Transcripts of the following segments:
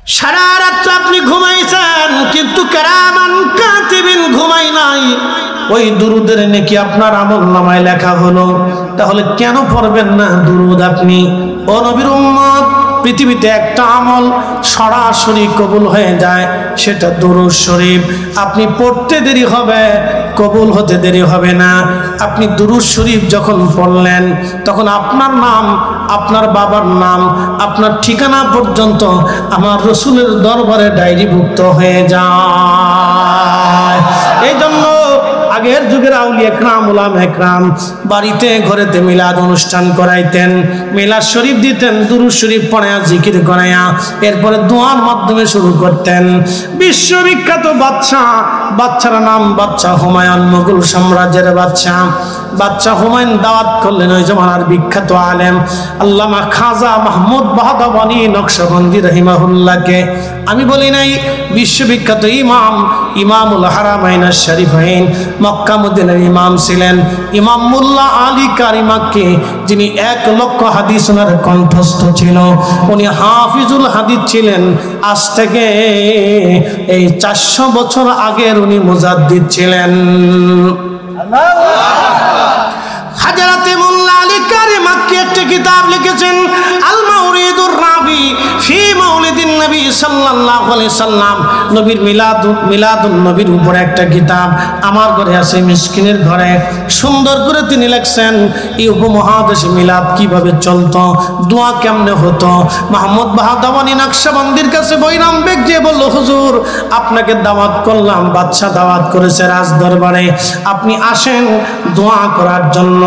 সারা রাত আপনি ঘুমাইছেন, কিন্তু কিরামান কাতিবিন ঘুমাই নাই। ওই দুরুদের নেকি আপনার আমলনামায় লেখা হলো। তাহলে কেন পড়বেন না দুরুদ আপনি? ও নবীর উম্মত, পৃথিবীতে একটা আমল সরাসরি কবুল হয়ে যায়, সেটা দুরূদ শরীফ। আপনি পড়তে দেরি হবে, কবুল হতে দেরি হবে না। আপনি দুরূদ শরীফ যখন পড়লেন, তখন আপনার নাম, আপনার বাবার নাম, আপনার ঠিকানা পর্যন্ত আমার রসুলের দরবারে ডায়েরিভুক্ত হয়ে যায়। এই জন্য আগের যুগের আউলিয়া একরাম, উলামা একরাম বাড়িতে ঘরেতে মিলাদ অনুষ্ঠান করাইতেন, মিলাদ শরীফ দিতেন, দুরূদ শরীফ পড়ায়া, জিকির করায়া, এরপরে দোয়ার মাধ্যমে শুরু করতেন। বিশ্ববিখ্যাত বাচ্চার নাম বাচ্চা হুমায়ুন, মুঘল সাম্রাজ্যের বাচ্চা হুমায়ুন দাওয়াত করলেন ওই জমানার বিখ্যাত আলেম আল্লামা খাজা মাহমুদ বাহদাওয়ানি নকশবন্দি রহিমাহুল্লাহকে। আমি বলি নাই, বিশ্ববিখ্যাত ইমামুল হারামাইন শরীফাইন মক্কা মদিনার ইমাম ছিলেন ইমাম মোল্লা আলী কারি মাক্কি, যিনি 1 লক্ষ হাদিস ওনার কণ্ঠস্থ ছিল। উনি হাফিজুল হাদিস ছিলেন। আজ থেকে এই 400 বছর আগের উনি মুজাদ্দিদ ছিলেন। হযরত মোল্লা আলী কারি মাক্কি একটা কিতাব লিখেছেন, আল মাউরিদুর রাবি ফি মাউলিদিন নবী সাল্লাল্লাহু আলাইহি সাল্লাম। নবীর মিলাদুন নবীর উপরে একটা কিতাব আমার ঘরে আছে, মিসকিনের ঘরে। সুন্দর করে তিনি লিখছেন এই উপমহাদেশে মিলাদ কিভাবে চলতো, দোয়া কেমনে হতো। মাহমুদ বাহদাওয়ানি নকশবন্দির কাছে বৈরাম বেগ যে বলল, হুজুর আপনাকে দাওয়াত করলাম, বাদশা দাওয়াত করেছে রাজ দরবারে, আপনি আসেন দোয়া করার জন্য।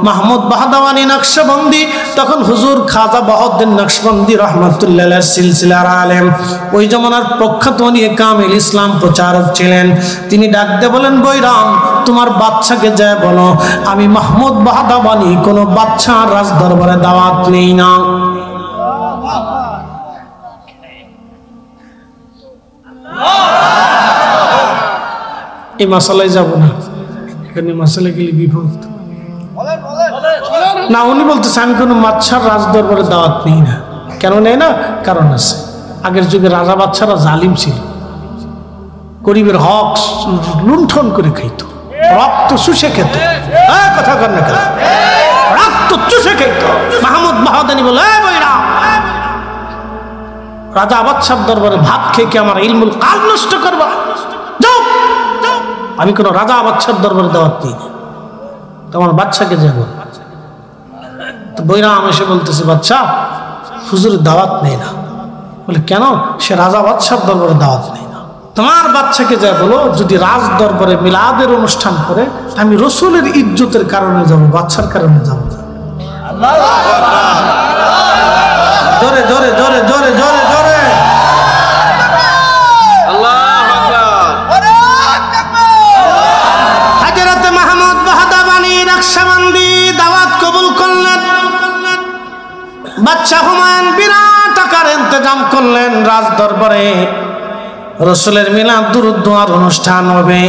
মাহমুদ বাহদাওয়ানি নকশবন্দি তখন হুজুর খাজা বাহাউদ্দিন নকশবন্দি রহমাতুল্লাহ আলাইহির সিলসিলার আলেম, ওই জমানার প্রখ্যাত নিয়ে কামিল ইসলাম প্রচারক ছিলেন। তিনি ডাকতে বলেন, বৈরাম তোমার বাচ্চাকে যায় বলো আমি মাহমুদ বাহদাওয়ানি কোনো বাচ্চার রাজ দরবারে দাওয়াত নেই না। এই মাসালায় যাব না, এখানে মাসালা গেলে বিপদ না। উনি বলতেছে আমি কোনো বাচ্চার রাজ দরবারে দাওয়াত নেই না। কেন নেই না? কারণ আছে। আগের যুগে রাজা বাচ্চারা জালিম ছিল, গরিবের হক লুণ্ঠন করে খাইত, রক্ত চুষে খেত। কথা কর না কেন? রক্ত চুষে খাইত। মাহমুদ বাহদাওয়ানি বলে, রাজা বাদশার দরবারে ভাত খেয়ে আমার ইলমুল কাল নষ্ট করবা? যাও, আমি কোনো রাজা বাদশার দরবারে দাওয়াত দিই না, তোমার বাচ্চাকে যাবো। তো বৈরাম এসে বলতেছে, বাচ্চা হুজুরের দাওয়াত নেই না। বলে কেন? সে রাজা বাদশার দরবারে দাওয়াত নেই না। তোমার বাচ্চাকে যা বলো যদি রাজ দরবারে মিলাদের অনুষ্ঠান করে, আমি রসুলের ইজ্জতের কারণে যাব, বাচ্চার কারণে যাব না। জোরে জোরে জোরে জোরে জোরে জোরে হযরত মাহমুদ বাহদাওয়ানি নকশবন্দি দাওয়াত কবুল করলেন। বাদশা হুমায়ুন বিরাট আকার ইন্তজাম করলেন, রাজ দরবারে রসুলের মিলাদ দুরূদ দোয়ার অনুষ্ঠান হবে।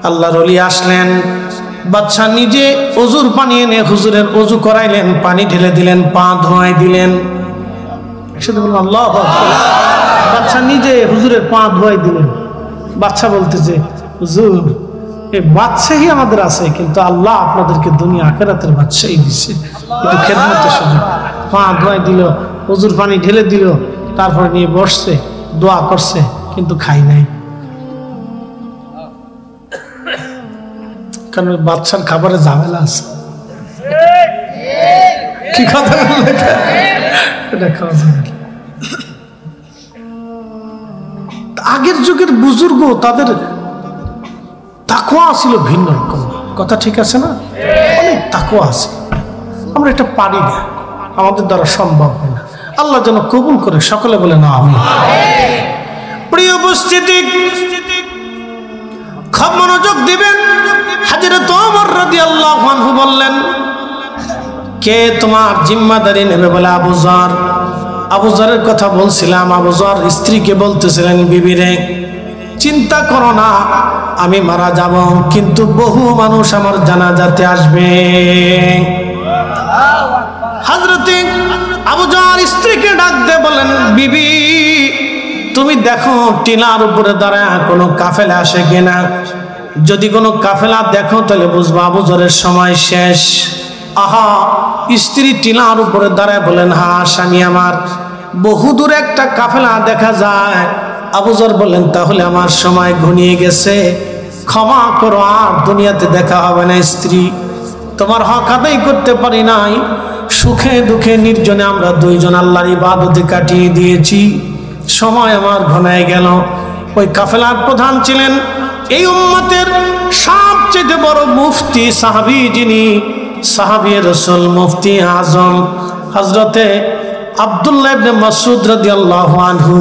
আল্লাহর ওলি আসলেন। বাদশা নিজে ওযুর পানি এনে হুজুরের ওযু করাইলেন, পানি ঢেলে দিলেন, পা ধোয়াই দিলেন। একসাথে বলুন আল্লাহু আকবার। বাদশা নিজে হুজুরের পা ধোয়াই দিলেন। বাদশা বলতেছে, হুজুর এই বাদশাহী আমাদের আছে, কিন্তু আল্লাহ আপনাদেরকে দুনিয়া আখিরাতের বাদশাহী দিচ্ছে, কিন্তু খেদমতের সুযোগ। পা ধোয়াই দিল, ওযুর পানি ঢেলে দিল, তারপরে নিয়ে বসছে, দোয়া করছে, কিন্তু খাই নাই। কারণ বাদশার খাবারে ঝামেলা আছে। কি কথা বললে? এটা খাওয়া যাবে। আগের যুগের বুজুর্গ তাদের তাকওয়া ছিল ভিন্ন রকম। কথা ঠিক আছে না? অনেক তাকওয়া আছে। আমরা এটা পারি না, আমাদের দ্বারা সম্ভব হয় না। আল্লাহ যেন কবুল করে, সকলে বলে না আমিন। প্রিয় উপস্থিতি, খুব মনোযোগ দিবেন। হযরত ওমর রাদিয়াল্লাহু আনহু বললেন, কে তোমার জিম্মাদারি নেবে? বলে আবু যর। আবু যরের কথা বলছিলাম। আবু যর স্ত্রীকে বলতেছিলেন, বিবিরে চিন্তা করো না, আমি মারা যাব, কিন্তু বহু মানুষ আমার জানাজাতে আসবে। হযরত আবু যর স্ত্রীকে ডাক দিয়ে বলেন, বিবি তুমি দেখো টিলার উপরে দাঁড়ায় কোনো কাফেলা আসে কিনা। যদি কোনো কাফেলা দেখো তাহলে বুঝবা আবু যরের সময় শেষ। আহা, স্ত্রী টিলার উপরে দাঁড়ায় বলেন, হ্যাঁ স্বামী আমার, বহুদূর একটা কাফেলা দেখা যায়। আবু যর বলেন, তাহলে আমার সময় ঘনিয়ে গেছে, ক্ষমা করো, আর দুনিয়াতে দেখা হবে না। স্ত্রী, তোমার হক আদায় করতে পারি নাই, সুখে দুঃখে নির্জনে আমরা দুইজন আল্লাহর ইবাদতে কাটিয়ে দিয়েছি, সময় আমার ঘনায় গেল। ওই কাফেলার প্রধান ছিলেন এই উম্মতের সবচেয়ে বড় মুফতি সাহাবী, যিনি সাহাবী রাসূল মুফতি আজম হযরতে আব্দুল্লাহ ইবনে মাসউদ রাদিয়াল্লাহু আনহু,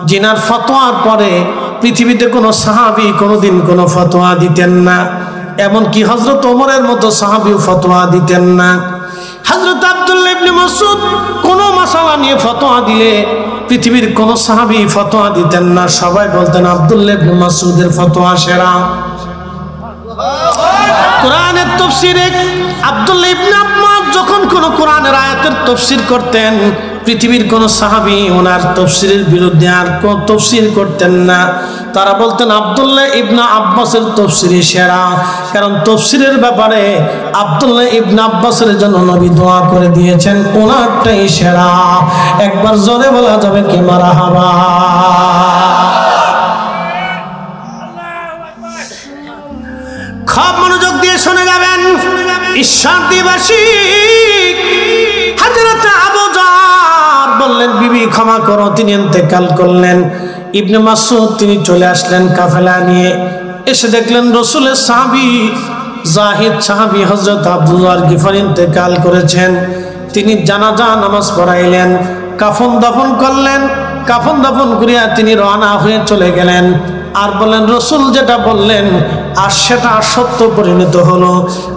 যিনার ফতোয়ার পরে পৃথিবীতে কোনো সাহাবী কোনোদিন কোনো ফতোয়া দিতেন না। এমনকি হযরত ওমরের মতো সাহাবীও ফতোয়া দিতেন না। হযরত আব্দুল্লাহ ইবনে মাসউদ কোনো মাসালা নিয়ে ফতোয়া দিলে পৃথিবীর কোনো সাহাবী ফতোয়া দিতেন না। সবাই বলতেন আব্দুল্লাহ ইবনে মাসউদের ফতোয়া সেরা। কোরআনের তাফসীরে আব্দুল্লাহ ইবনে আব্বাস যখন কোন কোরআনের আয়াতের তাফসীর করতেন, পৃথিবীর কোন সাহাবী ওনার তাফসীরের বিরুদ্ধে আর কোন তাফসীর করতেন না। তারা বলতেন আব্দুল্লাহ ইবনে আব্বাসের তাফসীরই সেরা, কারণ তাফসীরের ব্যাপারে আব্দুল্লাহ ইবনে আব্বাসের জন্য নবী দোয়া করে দিয়েছেন, ওনারটাই সেরা। একবার জোরে বলা যাবে কি মারহাবা। খুব মনোযোগ দিয়ে শুনে যাবেন। ঈশ্বরদীবাসী হযরত আবু যর বললেন, বিবি ক্ষমা করো। তিনি ইন্তেকাল করলেন। ইবনে মাসউদ তিনি চলে আসলেন কাফেলা নিয়ে। এসে দেখলেন রাসূলের সাহাবী জাহিদ সাহাবী হযরত আবু যর গিফারি ইন্তেকাল করেছেন। তিনি জানাজা নামাজ পড়াইলেন, কাফন দাফন করলেন। কাফন দাফন করিয়া তিনি রওনা হয়ে চলে গেলেন। আর বলেন রাসূল যেটা বললেন আর সেটা সত্য পরিণত হলো।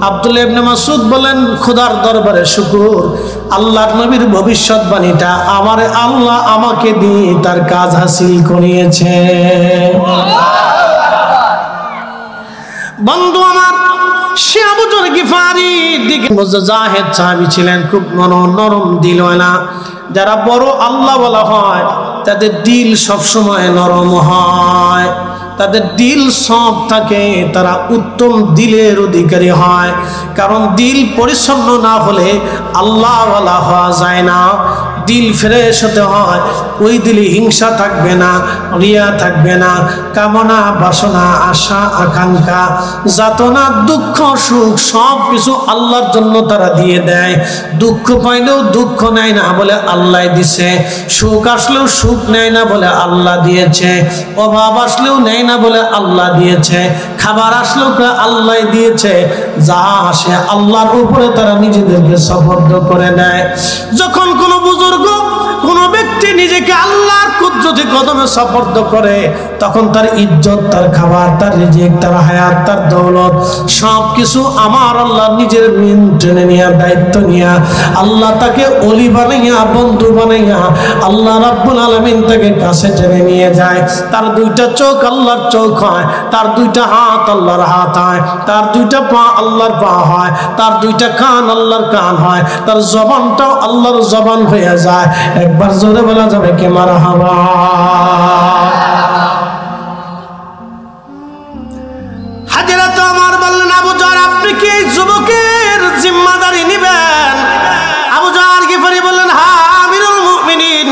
আব্দুল্লাহ ইবনে মাসউদ বলেন, খোদার দরবারে শুকর, আল্লাহর নবীর ভবিষ্যৎবাণীটা আল্লাহ আমাকে দিয়ে তার কাজ হাসিল করিয়েছে। বন্ধু আমার, সে আবু যর গিফারির দিকে জাহেদ সাহাবী ছিলেন, খুব নরম দিলওয়ালা। যারা বড় আল্লাহ বলা হয় তাদের দিল সবসময় নরম হয়, তাদের দিল সব থাকে, তারা উত্তম দিলের অধিকারী হয়। কারণ দিল পরিচ্ছন্ন না হলে আল্লাহ ওয়ালা হওয়া যায় না। দিল ফ্রেশ হতে হয়, ওই দিলে হিংসা থাকবে না, রিয়া থাকবে না, কামনা বাসনা আশা আকাঙ্ক্ষা যাতনা দুঃখ সুখ সব কিছু আল্লাহর জন্য তারা দিয়ে দেয়। দুঃখ পাইলেও দুঃখ নেয় না বলে আল্লাহ দিছে, সুখ আসলেও সুখ নেয় না বলে আল্লাহ দিয়েছে, অভাব আসলেও নেয় না বলে আল্লাহ দিয়েছে, খাবার আসলেও আল্লাহ দিয়েছে। যা আসে আল্লাহর উপরে তারা নিজেদেরকে সুপর্দ করে দেয়। যখন কোনো বুজুর্গ কোনো ব্যক্তি নিজেকে আল্লাহর কুদরতি কদমে সুপর্দ করে, তখন তার ইজ্জত, তার খাবার, তার রিজিক, তার হায়াত, তার দৌলত সবকিছু আমার আল্লাহ নিজের নিয়ন্ত্রণে নিয়ে, দায়িত্ব নিয়ে আল্লাহ তাকে ওলি বানাইয়া, বন্ধু বানাইয়া আল্লাহ রাব্বুল আলামিন তাকে কাছে টেনে নিয়ে যায়। তার দুইটা চোখ আল্লাহর চোখ হয়, তার দুইটা হাত আল্লাহর হাত হয়, তার দুইটা পা আল্লাহর পা হয়, তার দুইটা কান আল্লাহর কান হয়, তার জবানটাও আল্লাহর জবান হয়ে যায়। একবার জোরে বলা যাবে কি মারহাবা। হযরত ওমর বললেন, আবু যর আপনি কি যুবকের জিম্মাদারি নেবেন? আবু যর গিফারি বললেন, হ্যাঁ আমিরুল মুমিনিন,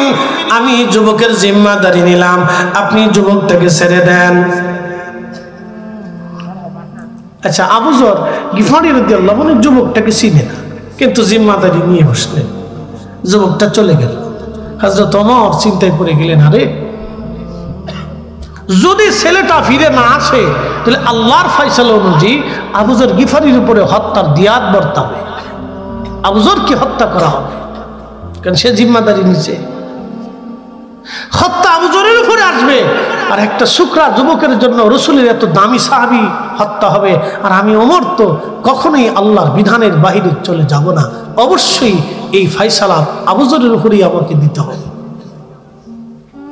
আমি যুবকের জিম্মাদারি নিলাম, আপনি যুবকটাকে ছেড়ে দেন। আচ্ছা, আবু যর গিফারি রাদিয়াল্লাহু আনহু যুবকটাকে চিনে না, কিন্তু জিম্মাদারি নিয়ে বসলেন। যুবকটা চলে গেল। হযরত ওমর চিন্তায় পড়ে গেলেন, আরে যদি ছেলেটা ফিরে না আসে তাহলে আল্লাহর ফয়সালা অনুযায়ী আবু যর গিফারির উপরে হত্যার দিয়াত বর্তাবে, আবু যরকে হত্যা করা হবে, কারণ সে জিম্মাদারি নিচে। হত্যা আবু যরের উপরে আসবে, আর একটা শুকরা যুবকের জন্য রাসূলের এত দামি সাহাবী হত্যা হবে। আর আমি ওমর তো কখনোই আল্লাহর বিধানের বাহিরে চলে যাব না, অবশ্যই এই ফয়সালা আবু যরের উপরেই আমাকে দিতে হবে।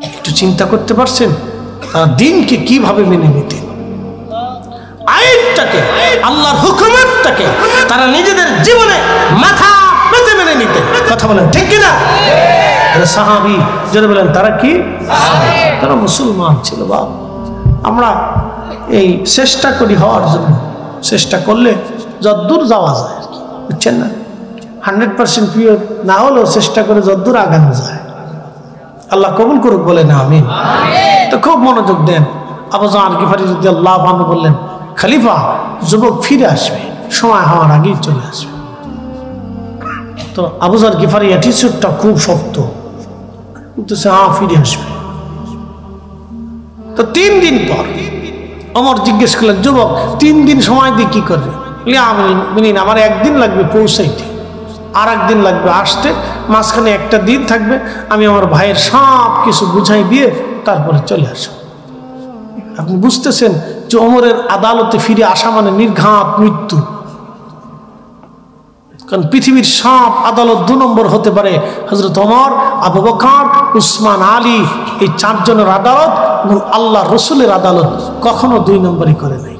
একটু চিন্তা করতে পারছেন তারা দিনকে কিভাবে মেনে নিতেন, আয়াতটাকে, আল্লাহর হুকুমতটাকে তারা নিজেদের জীবনে মাথা পেতে মেনে নিতেন। কথা বলেন ঠিক কিনা? সাহাবী যারা বলেন তারা কি তারা মুসলমান ছিল। বাবা আমরা এই চেষ্টা করি হওয়ার জন্য, চেষ্টা করলে যতদূর যাওয়া যায় আর কি, বুঝছেন না? 100% পিওর না হলেও চেষ্টা করে যতদূর আগানো যায়। আল্লাহ কবুল করুক বলে না আমিন। তো খুব মনোযোগ দেন। আবু যর গিফারি রাদিয়াল্লাহু আনহু বললেন, খলিফা যুবক ফিরে আসবে, সময় হওয়ার আগেই চলে আসবে। তো আবু যর গিফারি অ্যাটিটিউডটা খুব শক্ত, বলতেছে হ্যাঁ ফিরে আসবে। তো 3 দিন পর ওমর জিজ্ঞেস করলেন, যুবক 3 দিন সময় দিয়ে কি করবে? আমার 1 দিন লাগবে পৌঁছাইতে, আর 1 দিন লাগবে আসতে, মাঝখানে একটা দিন থাকবে, আমি আমার ভাইয়ের সব কিছু বুঝাই দিয়ে তারপরে চলে আসব। আপনি বুঝতেছেন যে ওমরের আদালতে ফিরে আসা মানে নির্ঘাত মৃত্যু। কারণ পৃথিবীর সব আদালত 2 নম্বর হতে পারে, হযরত ওমর, আবু বকর, উসমান, আলী, এই 4 জনের আদালত এবং আল্লাহ রসুলের আদালত কখনো 2 নম্বরই করে নাই।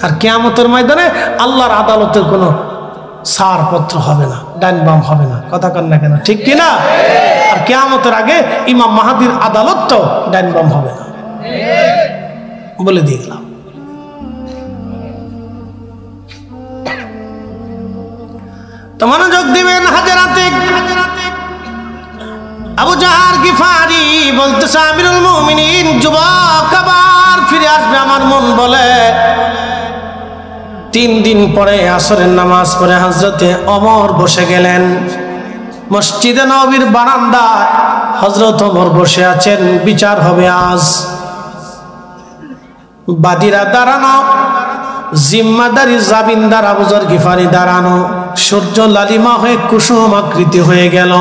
আর কিয়ামতের ময়দানে আল্লাহর আদালতের কোনো ছাড়পত্র হবে না, ডান বাম হবে না। কথা কন না কেন, ঠিক কিনা? আর কিয়ামতের আগে ইমাম মাহাদির আদালতটাও ডান বাম হবে না, বলে দিয়ে গেলাম। তো মনোযোগ দিবেন। হাজরাতে আবু যর গিফারি বলতেছে, আমিরুল মুমিনিন, যুবক আবার ফিরে আসবে আমার মন বলে। 3 দিন পরে আসরের নামাজ পড়ে হযরতে ওমর বসে গেলেন। মসজিদে নববীর বারান্দায় হযরত ওমর বসে আছেন, বিচার হবে আজ। বাদীরা দাঁড়ানো, জিম্মাদারি জামিনদার আবু যর গিফারি দাঁড়ানো। সূর্য লালিমা হয়ে কুসুম আকৃতি হয়ে গেল,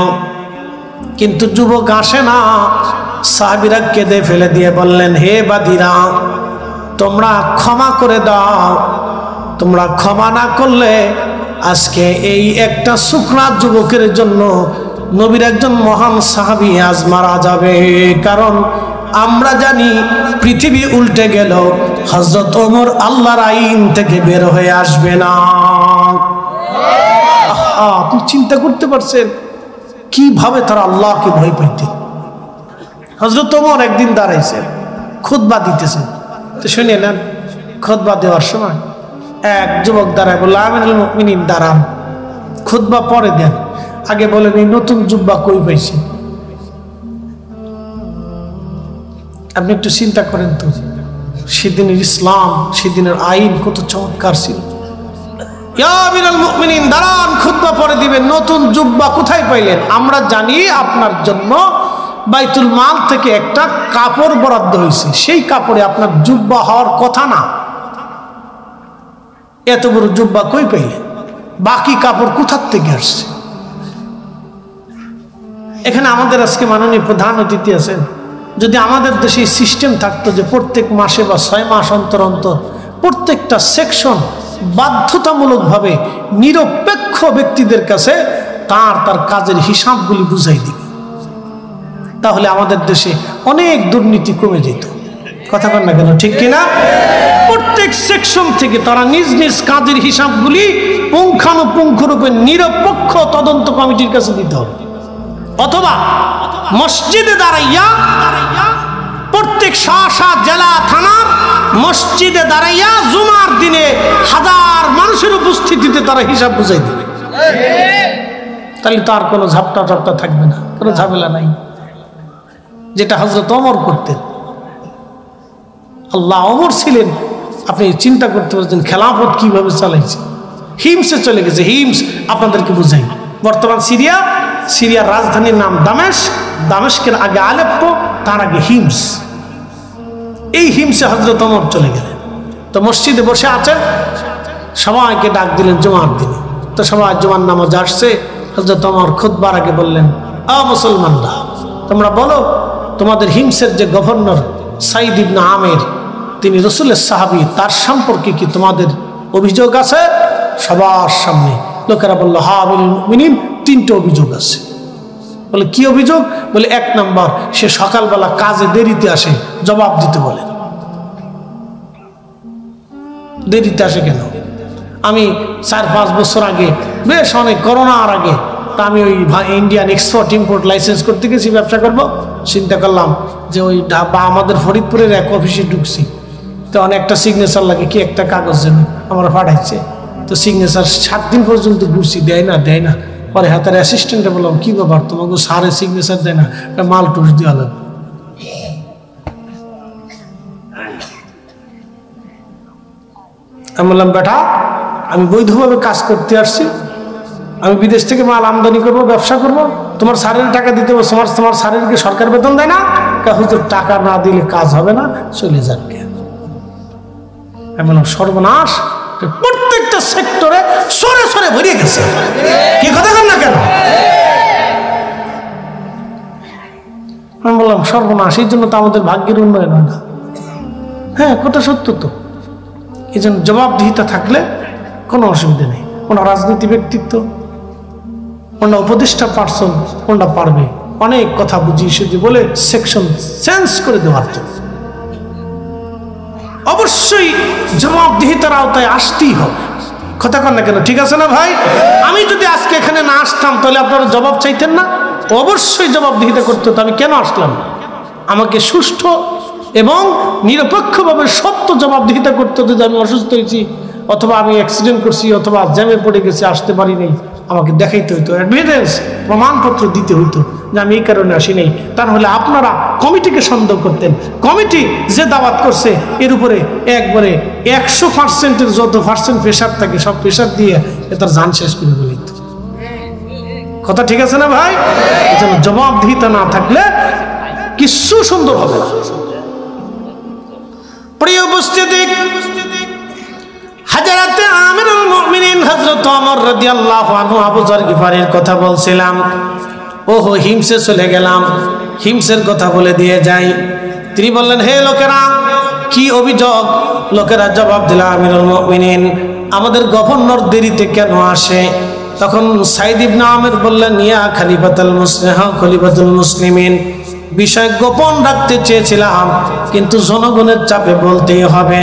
কিন্তু যুবক আসে না। সাহাবীরা কেঁদে ফেলে দিয়ে বললেন, হে বাদীরা, তোমরা ক্ষমা করে দাও। তোমরা ক্ষমা না করলে আজকে এই একটা সুকরাত যুবকের জন্য নবীর একজন মহান সাহাবী আজ মারা যাবে। কারণ আমরা জানি পৃথিবী উল্টে গেল, হযরত ওমর আল্লাহর আইন থেকে বের হয়ে আসবে না। আপনি চিন্তা করতে পারছেন কিভাবে তারা আল্লাহকে ভয় পাইতেন? হযরত ওমর একদিন দাঁড়াইছেন, খুতবা দিতেছেন। তো শুনে নেন, খুতবা দেওয়ার সময় এক যুবক দাঁড়ায় বলল, আমিরুল মুমিনিন দাঁড়ান, খুতবা পরে দেন, আগে বলেন এই নতুন জুব্বা কই পাইছি। আপনি একটু চিন্তা করেন তো, সেদিনের ইসলাম, সেদিনের আইন কত চমৎকার ছিল। ইয়া আমিরুল মুমিনিন দাঁড়ান, খুতবা পরে দিবেন, নতুন জুব্বা কোথায় পাইলেন? আমরা জানি আপনার জন্য বাইতুল মাল থেকে একটা কাপড় বরাদ্দ হয়েছে, সেই কাপড়ে আপনার জুব্বা হওয়ার কথা না। এত বড় জুব্বা কই পাইলেন? বাকি কাপড় কোথার থেকে আসছে? এখানে আমাদের আজকে মাননীয় প্রধান অতিথি আছেন, যদি আমাদের দেশে সিস্টেম থাকতো যে প্রত্যেক মাসে বা 6 মাস অন্তর অন্তর প্রত্যেকটা সেকশন বাধ্যতামূলকভাবে নিরপেক্ষ ব্যক্তিদের কাছে তার কাজের হিসাবগুলি বুঝাই দিবে, তাহলে আমাদের দেশে অনেক দুর্নীতি কমে যেত। কথা বল না কেন, ঠিক কিনা? প্রত্যেক সেকশন থেকে তারা নিজ নিজ কাজের হিসাবগুলি পুঙ্খানুপুঙ্খরূপে নিরপেক্ষ তদন্ত কমিটির কাছে দিতে হবে। অথবা মসজিদে দাঁড়াইয়া প্রত্যেক শাসা জেলা থানার মসজিদে দাঁড়াইয়া জুমার দিনে 1000 মানুষের উপস্থিতিতে তারা হিসাব বুঝাই দিবে। তাহলে তো আর কোনো ঝাপটা থাকবে না, কোনো ঝামেলা নাই, যেটা হযরত ওমর করতেন। আল্লাহ ওমর ছিলেন, আপনি চিন্তা করতে পারছেন খেলাফত কিভাবে চালাইছে। হিমসে চলে গেছে, হিমস আপনাদেরকে বুঝাই। বর্তমান সিরিয়ার রাজধানীর নাম দামেস্ক, দামেস্কের আগে আলেপ্পো, তার আগে হিমস। এই হিমসে হযরত ওমর চলে গেলেন। তো মসজিদে বসে আছেন, সবাইকে ডাক দিলেন জুমার দিনে। তো সবাই জুমার নামাজ আসছে। হযরত ওমর খুতবার আগে বললেন, মুসলমানরা, তোমরা বলো তোমাদের হিমসের যে গভর্নর সাইদ ইবনে আমের, তিনি রাসূলের সাহাবী, তার সম্পর্কে কি তোমাদের অভিযোগ আছে? সবার সামনে লোকেরা বলল, হ্যাঁ আমিরুল মুমিনিন, 3টে অভিযোগ আছে। বলে কি অভিযোগ? বলে 1 নম্বর, সে সকালবেলা কাজে দেরিতে আসে, জবাব দিতে বলেন। দেরিতে আসে কেন? আমি 4-5 বছর আগে, বেশ অনেক করোনার আগে তা আমি ওই ইন্ডিয়ান এক্সপোর্ট ইম্পোর্ট লাইসেন্স করতে গেছি, ব্যবসা করব। চিন্তা করলাম যে ওই বা আমাদের ফরিদপুরের এক অফিসে ঢুকছি, তো অনেকটা সিগনেচার লাগে, কি একটা কাগজ যেন আমরা পাঠাইছে, তো সিগনেচার 7 দিন পর্যন্ত ঘুরছি, দেয় না। পরে হাতের অ্যাসিস্ট্যান্টে বললাম, কি ব্যাপার তোমাকে সারে সিগনেচার দেয় না, মাল টুস দেওয়া লাগবে। আমি বললাম, বেটা আমি বৈধভাবে কাজ করতে আসছি, আমি বিদেশ থেকে মাল আমদানি করব, ব্যবসা করব, তোমার স্যারের টাকা দিতে হবে, তোমার স্যারেরকে সরকার বেতন দেয় না? হুজুর টাকা না দিলে কাজ হবে না, চলে যান। আমি বললাম, সর্বনাশ, প্রত্যেকটা সেক্টরে সরে সরে ভরিয়ে গেছে, কি কথা বল না কেন? আমি বললাম, সর্বনাশ, এই জন্য তো আমাদের ভাগ্যের উন্নয়ন হয় না। হ্যাঁ, কথা সত্য তো। এই জন্য জবাবদিহিতা থাকলে কোনো অসুবিধা নেই। কোনটা রাজনীতি ব্যক্তিত্ব, কোনটা উপদেষ্টা পার্সন, কোনটা পারবে অনেক কথা বুঝিয়ে সুঝি বলে সেকশন চেঞ্জ করে দেওয়ার জন্য অবশ্যই জবাবদিহিতার আওতায় আসতেই হবে। কথা কন না কেন? ঠিক আছে না ভাই? আমি যদি আজকে এখানে না আসতাম তাহলে আপনারা জবাব চাইতেন না? অবশ্যই জবাবদিহিতা করতে হতো। আমি কেন আসলাম? আমাকে সুষ্ঠু এবং নিরপেক্ষভাবে সত্য জবাবদিহিতা করতে হতো যে আমি অসুস্থ হয়েছি, অথবা আমি অ্যাক্সিডেন্ট করছি, অথবা জ্যামে পড়ে গেছি, আসতে পারি নাই, আমাকে দেখাইতে হইতো, এভিডেন্স প্রমাণপত্র দিতে হইতো যে আমি এই কারণে আসি নাই। তাহলে আপনারা কমিটিকে সন্দেহ করতেন। কমিটি যে দাওয়াত করছে এর উপরে একবারে 100%-এর যত পার্সেন্ট প্রেশার থাকে সব প্রেশার দিয়ে তার জান শেষ করে বলে দিত। কথা ঠিক আছে না ভাই? এজন্য জবাবদিহিতা না থাকলে কিছু সুন্দর হবে না। প্রিয় উপস্থিতি, হযরত আমিরুল মুমিনিন হযরত ওমর রাদিয়াল্লাহু আনহু আবু যর গিফারির কথা বলছিলাম। ওহো, হিমসে চলে গেলাম, হিমসের কথা বলে দিয়ে যাই। তিনি বললেন, হে লোকেরা, কি অভিযোগ? লোকেরা জবাব দিল, আমিরুল মুমিনিন, আমাদের গভর্নর দেরিতে কেন আসে? তখন সাইদ ইবনে আমির বললেন, ইয়া খলিফাতুল মুসলিমিন, বিষয় গোপন রাখতে চেয়েছিলাম, কিন্তু জনগণের চাপে বলতেই হবে।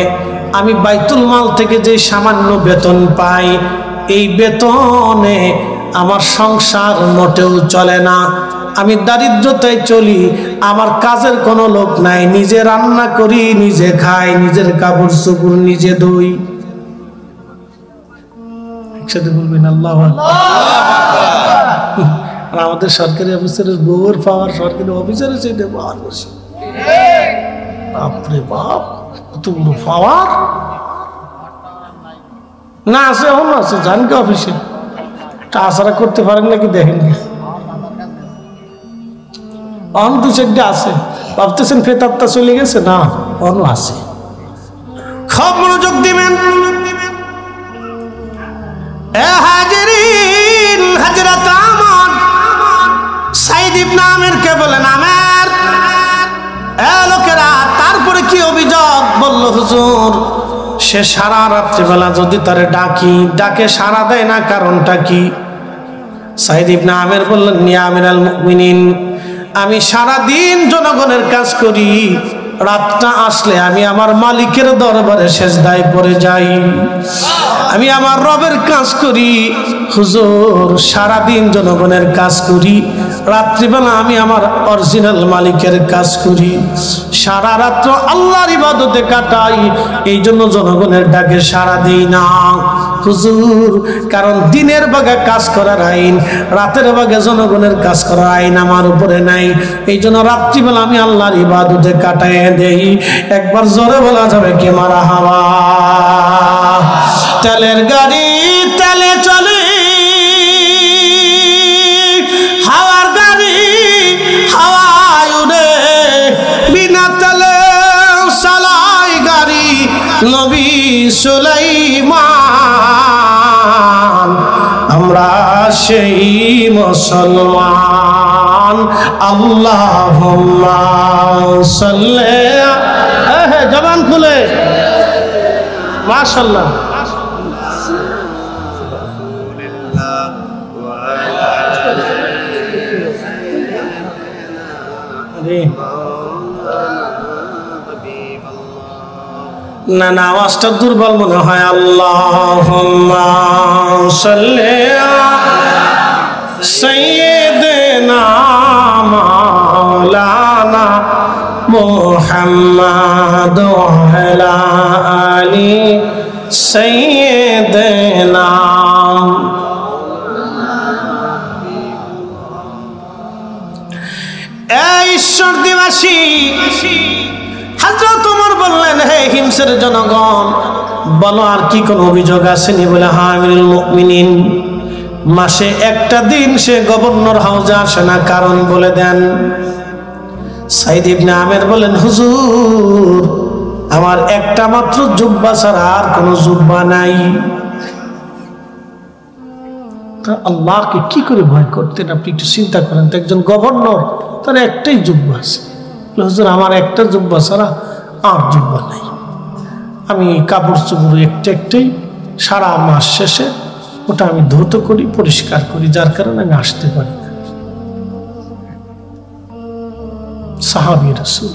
আমি বাইতুল মাল থেকে যে সামান্য বেতন পাই, এই বেতনে আমার সংসার মোটেও চলে না। আমি দারিদ্রতায় চলি, আমার কাজের কোনো লোক নাই, নিজে রান্না করি, নিজে খাই, নিজের কাপড় চোপড় নিজে ধুই। একসাথে বলবেন আল্লাহু আকবার। আর আমাদের সরকারি অফিসারের বউর পাওয়ার সরকারি অফিসারের চাইতে পাওয়ার বেশি। বাপরে বাপ, কত বড় পাওয়ার না আছে, এখন আছে, জান কে অফিসে আশারা করতে পারেন নাকি দেখেন। অন দু চারটে আছে, ভাবতেছেন ফেতারটা চলে গেছে, না, অন আছে। খুব মনোযোগ দিবেন। হযরত আমর সাইদ ইবনে আমিরকে বলেন, আমির, লোকেরা তারপরে কি অভিযোগ? বলল, হুজুর, সে সারা রাত্রিবেলা যদি তারে ডাকে সারা দেয় না, কারণটা কি? সাইদ ইবনে আমির বললেন, ইয়া আমিরাল মুমিনিন, আমি সারা দিন জনগণের কাজ করি, রাতটা আসলে আমি আমার মালিকের দরবারে সেজদায় পড়ে যাই, আমি আমার রবের কাজ করি। হুজুর, সারাদিন জনগণের কাজ করি, রাত্রিবেলা আমি আমার অরিজিনাল মালিকের কাজ করি, সারা রাত্র আল্লাহর ইবাদতে কাটাই, এই জন্য জনগণের ডাকে সাড়া দিই না। হুজুর, কারণ দিনের ভাগে কাজ করার আইন, রাতের ভাগে জনগণের কাজ করার আইন আমার উপরে নাই, এই জন্য রাত্রিবেলা আমি আল্লাহর ইবাদতে কাটাই দেই। একবার জোরে বলা যাবে কি মারহাবা? তেলের গাড়ি তেলে চলে, হাওয়ার গাড়ি হাওয়ায় উড়ে, বিনা তেলে চালাই গাড়ি নবী সুলাইমান। আমরা সেই মুসলমান। আল্লাহুম্মা সাল্লি, জবান খুলে মাশাআল্লাহ। না না, আওয়াজটা দুর্বল মনে হয়। আল্লাহুম্মা সাল্লি सैयदना मौलाना मुहम्मद अला आली सैयदना। ঈশ্বর দিবাসী হযরত ওমর বললেন, হে হিমসের জনগণ, বলো আর কি কোন অভিযোগ আসেনি? বলে, হ্যাঁ আমিরুল মুমিনিন, মাসে একটা দিন সে গভর্নর হাউসে আসে না, কারণ বলে দেন। সাইদ ইবনে আমের বলেন, হুজুর আমার একটা মাত্র জুব্বা ছাড়া আর কোনো জুব্বা নাই। আল্লাহকে কি করে ভয় করতেন আপনি একটু চিন্তা করেন তো। একজন গভর্নর, তার একটাই জুব্বা আছে। হুজুর আমার একটা জুব্বা ছাড়া আর জুব্বা নাই, আমি কাপড় চোপড় একটাই সারা মাস শেষে ওটা আমি ধৌত করি, পরিষ্কার করি, যার কারণে আমি আসতে পারি না। সাহাবী রাসূল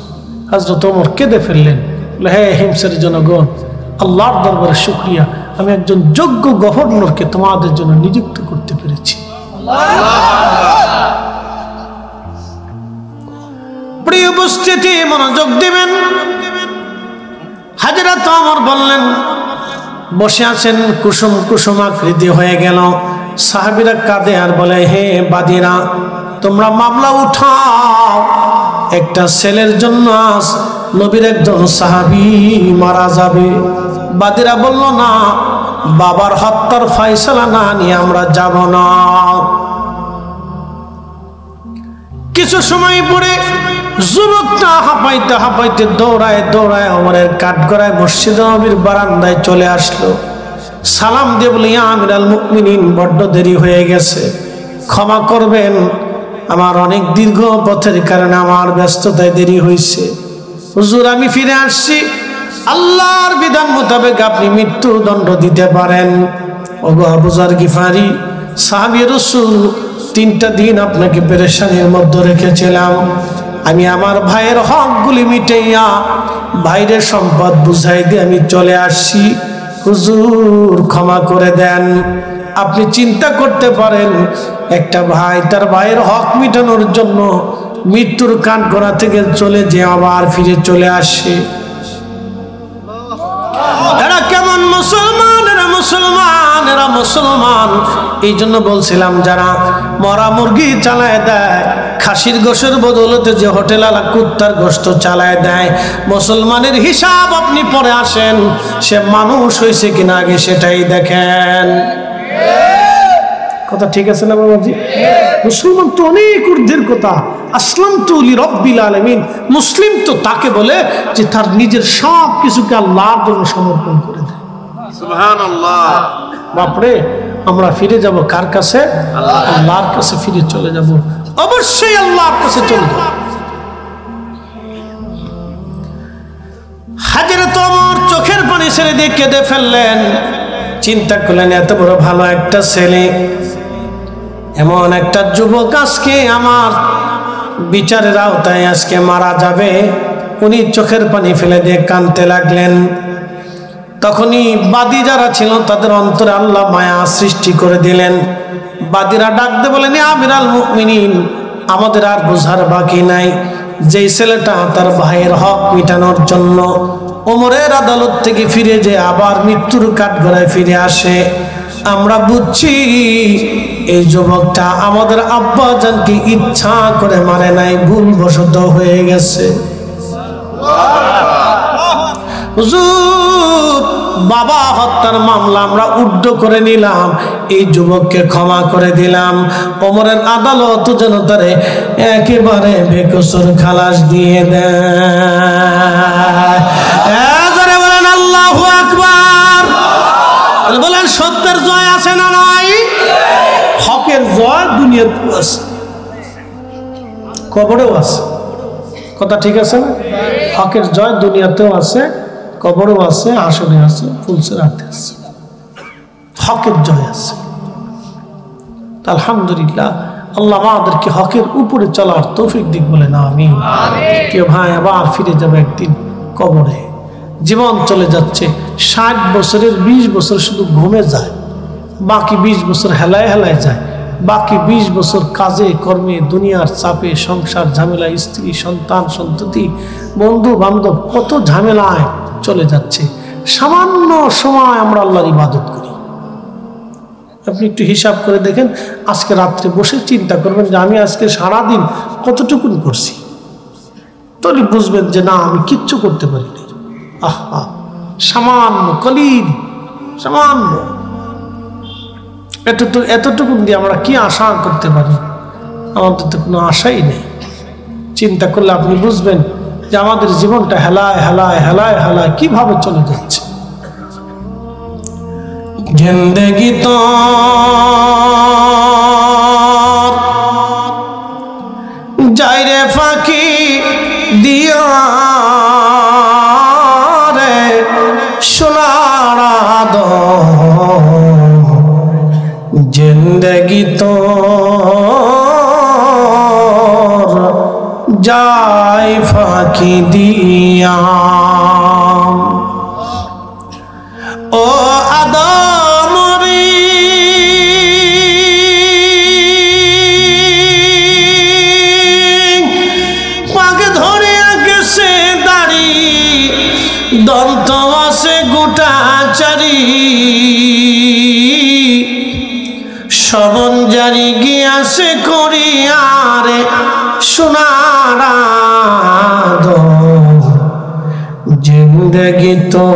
হযরত ওমর কেঁদে ফেললেন, হে হিমসের জনগণ, আল্লাহর দরবারে শুকরিয়া, আমি একজন যোগ্য গভর্নরকে তোমাদের জন্য নিযুক্ত করতে পেরেছি। প্রিয় উপস্থিতি, মনোযোগ দিবেন। হযরত ওমর বললেন, বসে আছেন, কুসুম কুসুম আকৃতি হয়ে গেল। সাহাবীরা কাঁদে আর বলে, হে বাদীরা, তোমরা মামলা উঠাও, একটা ছেলের জন্য আজ নবীর একজন সাহাবী মারা যাবে। বাদীরা বলল, না, বাবার হত্যার ফয়সালা না নিয়ে আমরা যাব না। কিছু সময় পরে যুবকটা হাঁপাইতে হাঁপাইতে দৌড়ায় দৌড়ায় ওমরের কাঠগড়ায় মসজিদ নববীর বারান্দায় চলে আসলো। সালাম দিয়ে বলি, ইয়া আমিরাল মুমিনিন, বড্ড দেরি হয়ে গেছে, ক্ষমা করবেন, আমার অনেক দীর্ঘ পথের কারণে আমার ব্যস্ততায় দেরি হয়েছে। হুজুর আমি ফিরে আসছি, আল্লাহর বিধান মোতাবেক আপনি মৃত্যুদণ্ড দিতে পারেন। ওগো আবু যর গিফারি, সাহাবী রাসূল, 3টা দিন আপনাকে পেরেশানির মধ্যে রেখেছিলাম, আমি আমার ভাইয়ের হকগুলি মিটাইয়া ভাইয়ের সম্পদ বুঝাই দিয়ে আমি চলে আসছি, হুজুর ক্ষমা করে দেন। আপনি চিন্তা করতে পারেন, একটা ভাই তার ভাইয়ের হক মিটানোর জন্য মৃত্যুর কাঠগড়া থেকে চলে যে আবার ফিরে চলে আসে। এরা কেমন মুসলমান? এরা মুসলমান, এরা মুসলমান। এই জন্য বলছিলাম, যারা মরা মুরগি চালায় দেয়, খাসির গোশের বদলতে যে হোটেল আলা কুত্তার গোশত চালায় দেয়, মুসলমানের হিসাব আপনি পরে আসেন, সে মানুষ হয়েছে কিনা আগে সেটাই দেখেন। কথা ঠিক আছে না বাবাজি? মুসলমান তো অনেক ঊর্ধ্বের কথা। আসলাম তু লিরাব্বিল আলামিন, মুসলিম তো তাকে বলে যে তার নিজের সব কিছুকে আল্লাহর জন্য সমর্পণ করে দেয়। সুবহানাল্লাহ। বাপরে, আমরা ফিরে যাব কার কাছে? আল্লাহর কাছে ফিরে চলে যাব, অবশ্যই আল্লাহর কাছে চলে যাব। হযরত ওমর চোখের পানি ছেড়ে দিয়ে কেঁদে ফেললেন। চিন্তা করলেন, এত বড় ভালো একটা ছেলে, এমন একটা যুবক আজকে আমার বিচারের আওতায় আজকে মারা যাবে। উনি চোখের পানি ফেলে দিয়ে কাঁদতে লাগলেন। তখনই বাদী যারা ছিল তাদের অন্তরে আল্লাহ মায়া সৃষ্টি করে দিলেন। বাদীরা ডাকতে বলেন, আমিরাল মুমিনিন, আমাদের আর বোঝার বাকি নাই, যেই ছেলেটা তার ভাইয়ের হক মিটানোর জন্য ওমরের আদালত থেকে ফিরে যে আবার মৃত্যুর কাঠগড়ায় ফিরে আসে, আমরা বুঝছি এই যুবকটা আমাদের আব্বা জানকে ইচ্ছা করে মারে নাই, ভুলবশত হয়ে গেছে। হুজুর, বাবা হত্যার মামলা আমরা উড্ড করে নিলাম, এই যুবককে ক্ষমা করে দিলাম। ওমরের আদালত যেন তারে একেবারে বেকসুর খালাস দিয়ে দেয়। বলেন আল্লাহু আকবার। বলেন সত্যের জয় আছে না নাই? হকের জয় দুনিয়াতেও আছে, কবরেও আছে। কথা ঠিক আছে না? হকের জয় দুনিয়াতেও আছে, কবরেও আছে, আসরে আছে, ফুলসেরাতে আছে, হকের জয় আছে। আলহামদুলিল্লাহ, আল্লাহ আমাদেরকে হকের উপরে চলার তৌফিক দিক, বলে না আমিন। কেউ ভাই আবার ফিরে যাবে একদিন কবরে, জীবন চলে যাচ্ছে, 60 বছরের 20 বছর শুধু ঘুমে যায়, বাকি 20 বছর হেলায় হেলায় যায়। বাকি 20 বছর কাজে কর্মে দুনিয়ার চাপে সংসার ঝামেলা স্ত্রী সন্তান সন্ততি বন্ধু বান্ধব কত ঝামেলায় চলে যাচ্ছে সামান্য সময় আমরা আল্লাহর ইবাদত করি আপনি একটু হিসাব করে দেখেন আজকে রাত্রে বসে চিন্তা করবেন যে আমি আজকে সারাদিন কতটুকুন করছি তাহলে বুঝবেন যে না আমি কিচ্ছু করতে পারিনি আহা সামান্য কলিল সামান্য এতটুকু দিয়ে আমরা কি আশা করতে পারি আমাদের তো কোনো আশাই নেই চিন্তা করলে আপনি বুঝবেন যে আমাদের জীবনটা হেলায় হেলায় হেলায় হেলায় কিভাবে চলে যাচ্ছে জিন্দেগি তো যাইরে ফাঁকি দিয়া রে সোনার জিন্দেগি তো যাই ফাঁকি দিয়া ও আদমরি পাকে ধরে গেছে দাড়ি দন্ত আছে গোটা চারি শবন জারি গিয়াছে করিয়ারে সোনার জিন্দেগি তো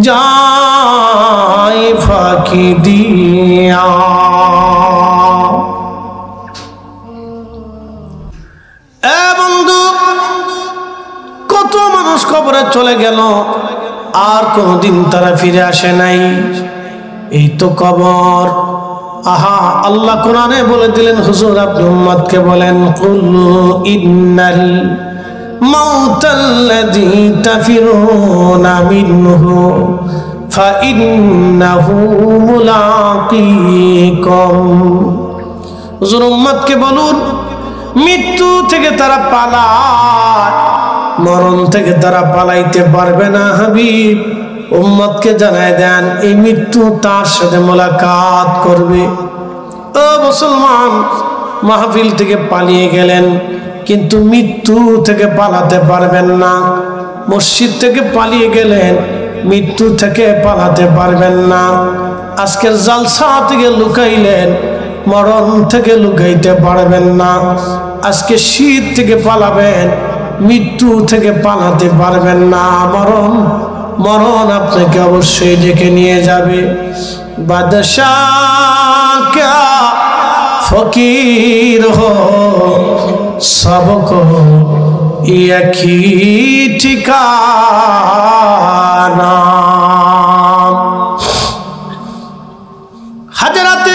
যাই ফাঁকি দিয়া বন্ধু কত মানুষ কবরে চলে গেল আর কোনদিন তারা ফিরে আসে নাই এই তো কবর আহা আল্লাহ কোরআনে বলে দিলেন হুজুর আপনি উম্মতকে বলেন কুল ইন্নাল মাউতাল্লাযী তাফিরুনা মিনহু ফাইন্নাহু মুলাকীকুম হুজুর উম্মতকে বলুন মৃত্যু থেকে তারা পালায় মরণ থেকে তারা পালাইতে পারবে না হাবিব উম্মতকে জানায় দেন এই মৃত্যু তার সাথে মোলাকাত করবে ও মুসলমান মাহফিল থেকে পালিয়ে গেলেন কিন্তু মৃত্যু থেকে পালাতে পারবেন না মসজিদ থেকে পালিয়ে গেলেন মৃত্যু থেকে পালাতে পারবেন না আজকের জালসা থেকে লুকাইলেন মরণ থেকে লুকাইতে পারবেন না আজকে শীত থেকে পালাবেন মৃত্যু থেকে পালাতে পারবেন না মরণ আপনাকে অবশ্যই ডেকে নিয়ে যাবে বাদশাহ কা ফকির হো সবকো একই ঠিকানা হাজরাতে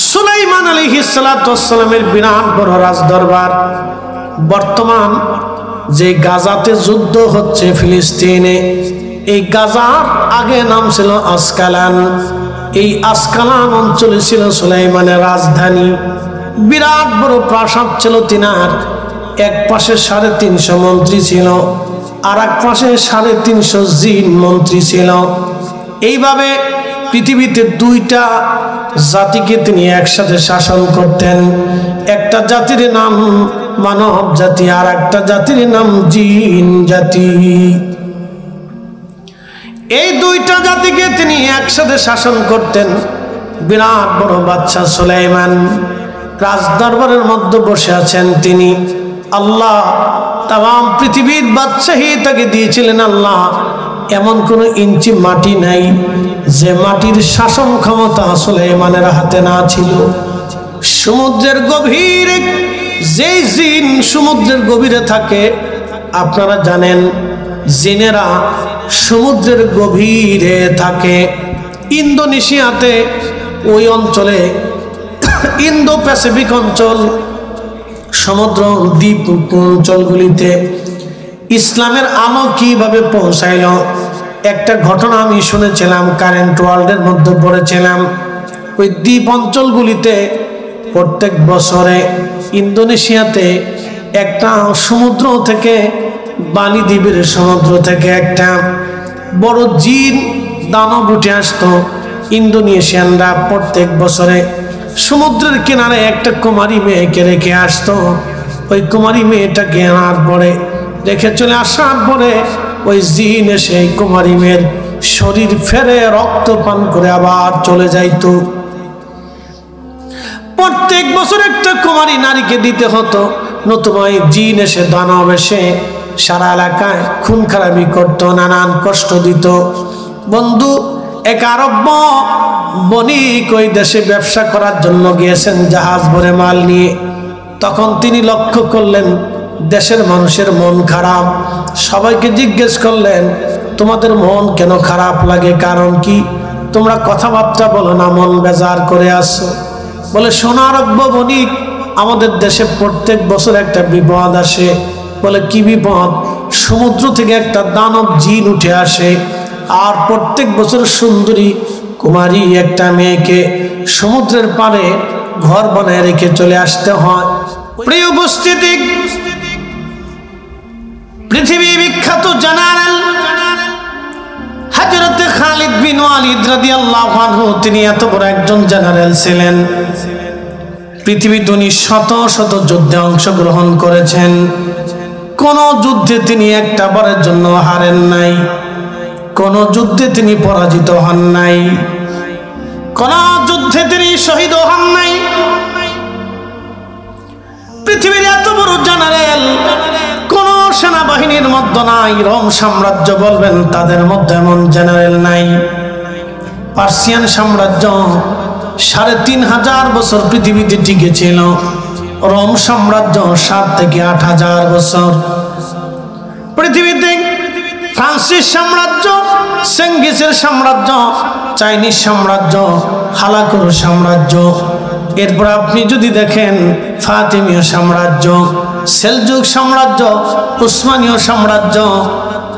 সুলাইমান আলাইহিস সালাতু ওয়াস সালামের বিরাট বড় রাজদরবার বর্তমান যে গাজাতে যুদ্ধ হচ্ছে ফিলিস্তিনে এই গাজার আগে নাম ছিল আসকালান এই আসকালান অঞ্চলে ছিল সুলাইমানের রাজধানী বিরাট বড় প্রাসাদ ছিল তিনার এক পাশে 350 মন্ত্রী ছিল আর এক পাশে 350 জিন মন্ত্রী ছিল এইভাবে পৃথিবীতে দুইটা জাতিকে তিনি একসাথে শাসন করতেন একটা জাতির নাম মানব জাতি আর একটা জাতির নাম জিন জাতি এই দুইটা জাতিকে তিনি একসাথে শাসন করতেন বিরাট বড় বাদশা সুলাইমান রাজদরবারের মধ্যে বসে আছেন তিনি আল্লাহ তাম পৃথিবীর বাদশাহী তাকে দিয়েছিলেন আল্লাহ এমন কোন ইঞ্চি মাটি নাই যে মাটির শাসন ক্ষমতা সুলাইমানের হাতে না ছিল সমুদ্রের গভীরে যে জিন সমুদ্রের গভীরে থাকে আপনারা জানেন জিনেরা সমুদ্রের গভীরে থাকে ইন্দোনেশিয়াতে ওই অঞ্চলে ইন্দো প্যাসিফিক অঞ্চল সমুদ্র দ্বীপ অঞ্চলগুলিতে ইসলামের আলো কিভাবে পৌঁছাইল একটা ঘটনা আমি শুনেছিলাম কারেন্ট ওয়ার্ল্ডের মধ্যে পড়েছিলাম ওই দ্বীপ অঞ্চলগুলিতে প্রত্যেক বছরে ইন্দোনেশিয়াতে একটা সমুদ্র থেকে বালি দ্বীপের সমুদ্র থেকে একটা বড় জিন দানব উঠে আসতো ইন্দোনেশিয়ানরা প্রত্যেক বছরে সমুদ্রের কিনারে একটা কুমারী মেয়েকে রেখে আসতো। ওই কুমারী মেয়েটাকে আনার পরে রেখে চলে আসার পরে ওই জিন এসে এই কুমারী মেয়ের শরীর ফেরে রক্ত পান করে আবার চলে যাইতো। প্রত্যেক বছর একটা কুমারী নারীকে দিতে হতো, নতুবা এই জিন এসে দানব এসে সারা এলাকায় খুন খারাপি করতো, নানান কষ্ট দিত। বন্ধু, এক আরব বণিক ওই দেশে ব্যবসা করার জন্য গিয়েছেন জাহাজ ভরে মাল নিয়ে। তখন তিনি লক্ষ্য করলেন দেশের মানুষের মন খারাপ। সবাইকে জিজ্ঞেস করলেন, তোমাদের মন কেন খারাপ লাগে, কারণ কি? তোমরা কথাবার্তা বলো না, মন বেজার করে আসো। বলে, সোনা আরব্য বণিক, আমাদের দেশে প্রত্যেক বছর একটা বিপদ আসে। বলে, কি বিপদ? সমুদ্র থেকে একটা দানব জিন উঠে আসে, আর প্রত্যেক বছর সুন্দরী কুমারী একটা মেয়েকে সমুদ্রের পাড়ে ঘর বানায় রেখে চলে আসতে হয়। প্রিয় উপস্থিতি, পৃথিবী বিখ্যাত জেনারেল হযরত খালিদ বিন ওয়ালিদ রাদিয়াল্লাহু আনহু, তিনি এত বড় একজন জেনারেল ছিলেন। পৃথিবীতে উনি শত শত যুদ্ধে অংশগ্রহণ করেছেন। কোন যুদ্ধে তিনি একটা বারের জন্য হারেন নাই, কোন যুদ্ধে তিনি পরাজিত হন নাই, কোন যুদ্ধে তিনি শহীদ হন নাই। পৃথিবীর এত বড় জেনারেল কোন সেনাবাহিনীর মধ্যে নাই। রোম সাম্রাজ্য বলবেন, তাদের মধ্যে এমন জেনারেল নাই। পার্সিয়ান সাম্রাজ্য 3500 বছর পৃথিবীতে টিকে ছিল। রোম সাম্রাজ্য 7 থেকে 8000 বছর। পৃথিবীতে ফ্রান্সিস সাম্রাজ্য, চেঙ্গিসের সাম্রাজ্য, চাইনিজ সাম্রাজ্য, হালাকুর সাম্রাজ্য, এরপর আপনি যদি দেখেন ফাতিমীয় সাম্রাজ্য, সেলজুক সাম্রাজ্য, উসমানীয় সাম্রাজ্য,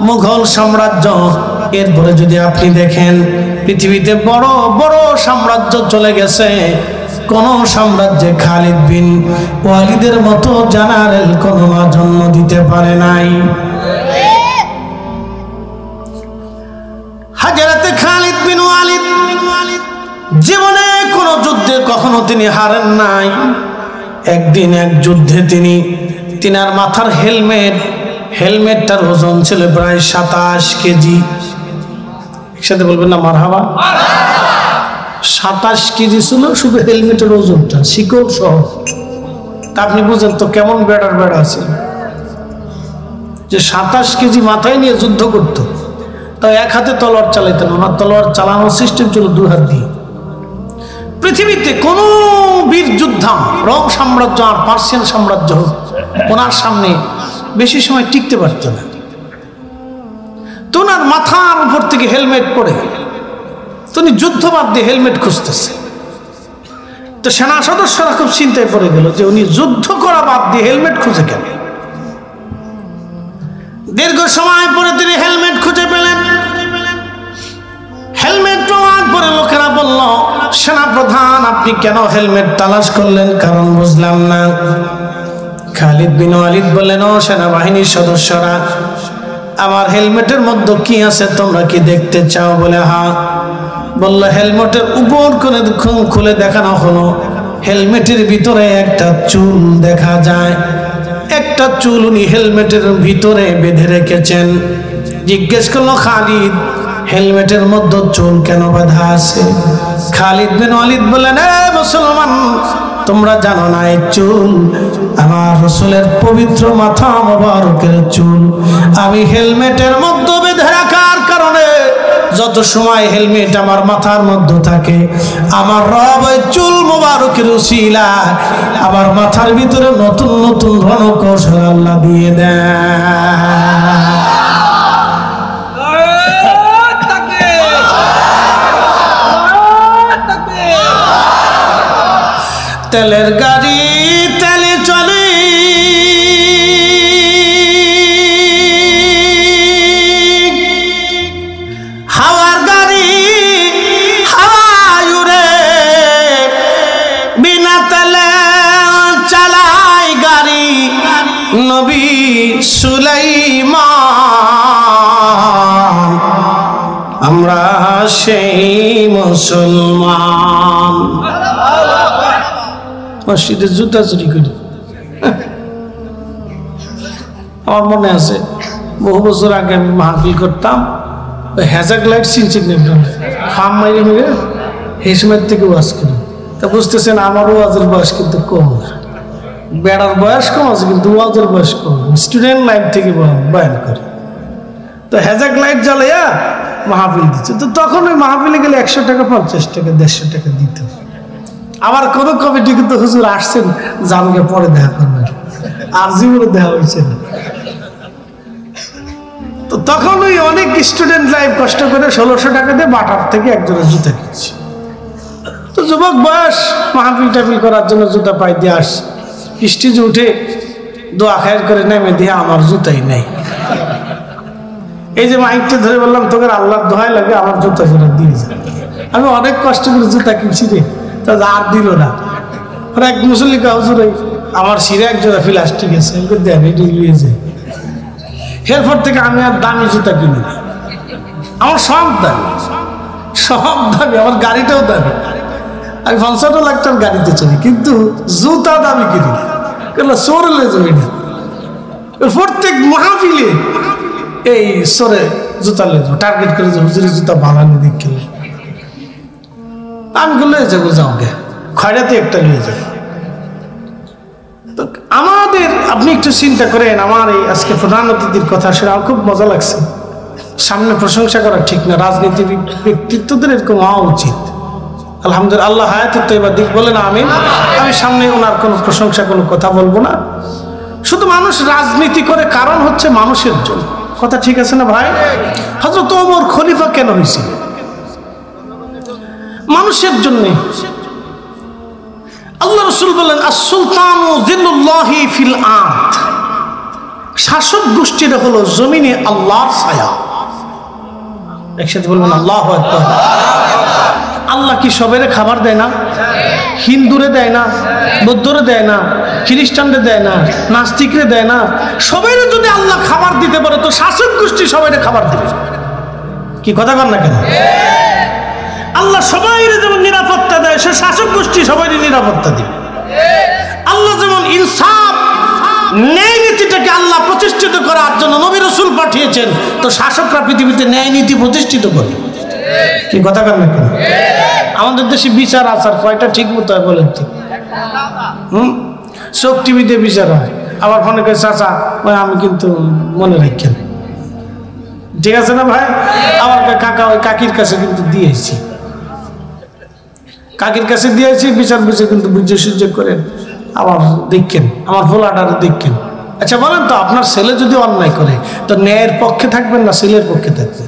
মুঘল সাম্রাজ্য, এরপরে যদি আপনি দেখেন পৃথিবীতে বড় বড় সাম্রাজ্য চলে গেছে, কোন সাম্রাজ্যে খালিদ বিন ওয়ালিদের মতো জেনারেল কোন জন্ম দিতে পারে নাই। হযরত খালিদ বিন ওয়ালিদ জীবনে কোন যুদ্ধে কখনো তিনি হারেন নাই। একদিন এক যুদ্ধে তিনার মাথার হেলমেটটার ওজন ছিল প্রায় 27 কেজি। একসাথে বলবেন না মারহাবা। 27 কেজি ছিল শুধু হেলমেটের ওজনটা, শিকল সহ। তা আপনি বুঝেন তো কেমন বেড়া আছে যে 27 কেজি মাথায় নিয়ে যুদ্ধ করতো। তাই এক হাতে তলোয়ার চালাইতেন, ওনার তলোয়ার চালানোর সিস্টেম ছিল 2 হাত দিয়ে। পৃথিবীতে কোন বীর যোদ্ধা রোম সাম্রাজ্য আর পার্সিয়ান সাম্রাজ্য ওনার সামনে বেশি সময় টিকতে পারত না। তো ওনার মাথার উপর থেকে হেলমেট পরে তিনি যুদ্ধ বাদ দিয়ে হেলমেট খুঁজতেছে। তো সেনা সদস্যরা খুব চিন্তায় পড়ে গেল যে উনি যুদ্ধ করা বাদ দিয়ে হেলমেট খুঁজে কেন। দীর্ঘ সময় পরে তিনি হেলমেট খুঁজে পেলেন। হেলমেট পাওয়ার পরে লোকেরা বলল, সেনাপ্রধান আপনি কেন হেলমেট তালাশ করলেন? কারণ বুঝলাম না। খালিদ বিন ওয়ালিদ বললেন, ও সেনাবাহিনীর সদস্যরা, আমার হেলমেটের মধ্যে কি আছে তোমরা কি দেখতে চাও? বলে হ্যাঁ। বলল, হেলমেটের উপর করে খুলে দেখানো হলো। হেলমেটের ভিতরে একটা চুল দেখা যায়। একটা চুল উনি হেলমেটের ভিতরে বেঁধে রেখেছেন। জিজ্ঞেস করলো, খালিদ হেলমেটের মধ্যে চুল কেন বাঁধা আছে? খালিদ বিন ওয়ালিদ বললেন, এ মুসলমান, তোমরা জানো না এই চুল আমার রাসূলের পবিত্র মাথা মোবারকের চুল। আমি হেলমেটের মধ্যে বেঁধে রাখার কারণে যত সময় হেলমেট আমার মাথার মধ্যে থাকে, আমার রব ওই চুল মোবারকের উসিলায় আমার মাথার ভিতরে নতুন নতুন রণকৌশল আল্লাহ দিয়ে দেয়। তেলের গাড়ি তেলে চলে, হাওয়ার গাড়ি হাওয়ায় উড়ে, বিনা তেলে চালায় গাড়ি নবী সুলাইমান। আমরা সেই মুসলমান। মসজিদে জুতা চুরি করি। আমার মনে আছে বহু বছর আগে আমি মাহফিল করতাম, ওই হ্যাজাক লাইট চিনচিন ফার্ম মারি মেরে হেসমের থেকে ওয়াজ করি। তা বুঝতেছেন আমার ওয়াজের বয়স কিন্তু কম না, বেড়ার বয়স কম আছে কিন্তু ওয়াজের বয়স কম। স্টুডেন্ট লাইফ থেকে বয়ান করে, তো হ্যাজাক লাইট জ্বালাইয়া মাহফিল দিচ্ছে। তো তখন ওই মাহফিলে গেলে 100 টাকা 50 টাকা 150 টাকা দিত। আবার কোনো কমিটি কিন্তু হুজুর আসছেন জানকে পরে দেখা করবেন, আর জীবনে দেখা হয়েছে না। তো তখন ওই অনেক স্টুডেন্ট লাইফ কষ্ট করে 1600 টাকা দিয়ে বাটার থেকে একজনের জুতা কিনছি। তো যুবক বয়স মাহফিল টাফিল করার জন্য জুতা পাই দিয়ে আসছে, স্টেজে উঠে দোয়া খায়ের করে নেমে দিয়ে আমার জুতাই নেই। এই যে মাইকটা ধরে বললাম তোকে আল্লাহর দোহাই লাগে আমার জুতা জোড়া দিয়ে যায়। আমি অনেক কষ্ট করে জুতা কিনছি রে, তা আর দিল না। এক মুসল্লি হুজুর আমার শিরে এক জোড়া প্লাস্টিক আছে, দেন এটি নিয়ে যায়। এরপর থেকে আমি আর দামি জুতা কিনি না, আমার সব দামি, সব দামি, আমার গাড়িটাও দামি। আমি 55 লাখ টাকার গাড়িতে চলি, কিন্তু জুতা দামি কিনি না, কেন চোরে লে যাই না। প্রত্যেক মাহফিলে এই সরে জুতা লে যাবো, টার্গেট করে যাবো হুজুরের জুতা বানানি দিক কিনলে আমি লয়ে যাবো, যাও গে খয়রাতে একটা নিয়ে যাবো। তো আমাদের আপনি একটু চিন্তা করেন, আমার এই আজকে প্রধান অতিথির কথা শুনে আমার খুব মজা লাগছে। সামনে প্রশংসা করা ঠিক না, রাজনীতি ব্যক্তিত্বদের এরকম হওয়া উচিত। আলহামদুলিল্লাহ, আল্লাহ হায়াতুত তাইয়্যিবা দিক বলেন আমিন। আমি সামনে ওনার কোনো প্রশংসা কোনো কথা বলবো না। শুধু মানুষ রাজনীতি করে কারণ হচ্ছে মানুষের জন্য, কথা ঠিক আছে না ভাই? হযরত ওমর খলিফা কেন হয়েছিল? মানুষের জন্য। আল্লাহ রাসূল বলেন আস-সুলতানু যিল্লুল্লাহি ফিল আরদ, শাসক গোষ্ঠীটা হলো জমিনে আল্লাহর ছায়া। একসাথে বলবেন আল্লাহু আকবার। আল্লাহ কি সবাইরে খাবার দেয় না? হিন্দুরে দেয় না, বৌদ্ধরে দেয় না, খ্রিস্টানরে দেয় না, নাস্তিকরে দেয় না। সবাইরে যদি আল্লাহ খাবার দিতে পারে তো শাসক গোষ্ঠী সবাইরে খাবার দিবে। কি কথা কর না কেন? আল্লাহ সবাইরে যেমন নিরাপত্তা দেয়, সে শাসক গোষ্ঠী সবাইরে নিরাপত্তা দিবে। আল্লাহ যেমন ইনসাফ ন্যায় নীতিটাকে আল্লাহ প্রতিষ্ঠিত করার জন্য নবী রাসূল পাঠিয়েছেন, তো শাসকরা পৃথিবীতে ন্যায় নীতি প্রতিষ্ঠিত করবে। কি কথা কর না কেন? আমাদের দেশে বিচার আচার কয়টা ঠিক মতো হয় বলেন তো? চোখ টিভিতে বিচার হয়, আবার ফোনে করে চাচা ওই আমি কিন্তু মনে রাখেন, ঠিক আছে না ভাই? আমার কাকা ওই কাকির কাছে কিন্তু দিয়েছি, কাকির কাছে দিয়েছি, বিচার বুঝে কিন্তু বুঝে সুযোগ করেন, আবার দেখেন আমার ভোলাটারে দেখেন। আচ্ছা বলেন তো, আপনার ছেলে যদি অন্যায় করে তো ন্যায়ের পক্ষে থাকবেন না ছেলের পক্ষে থাকবেন?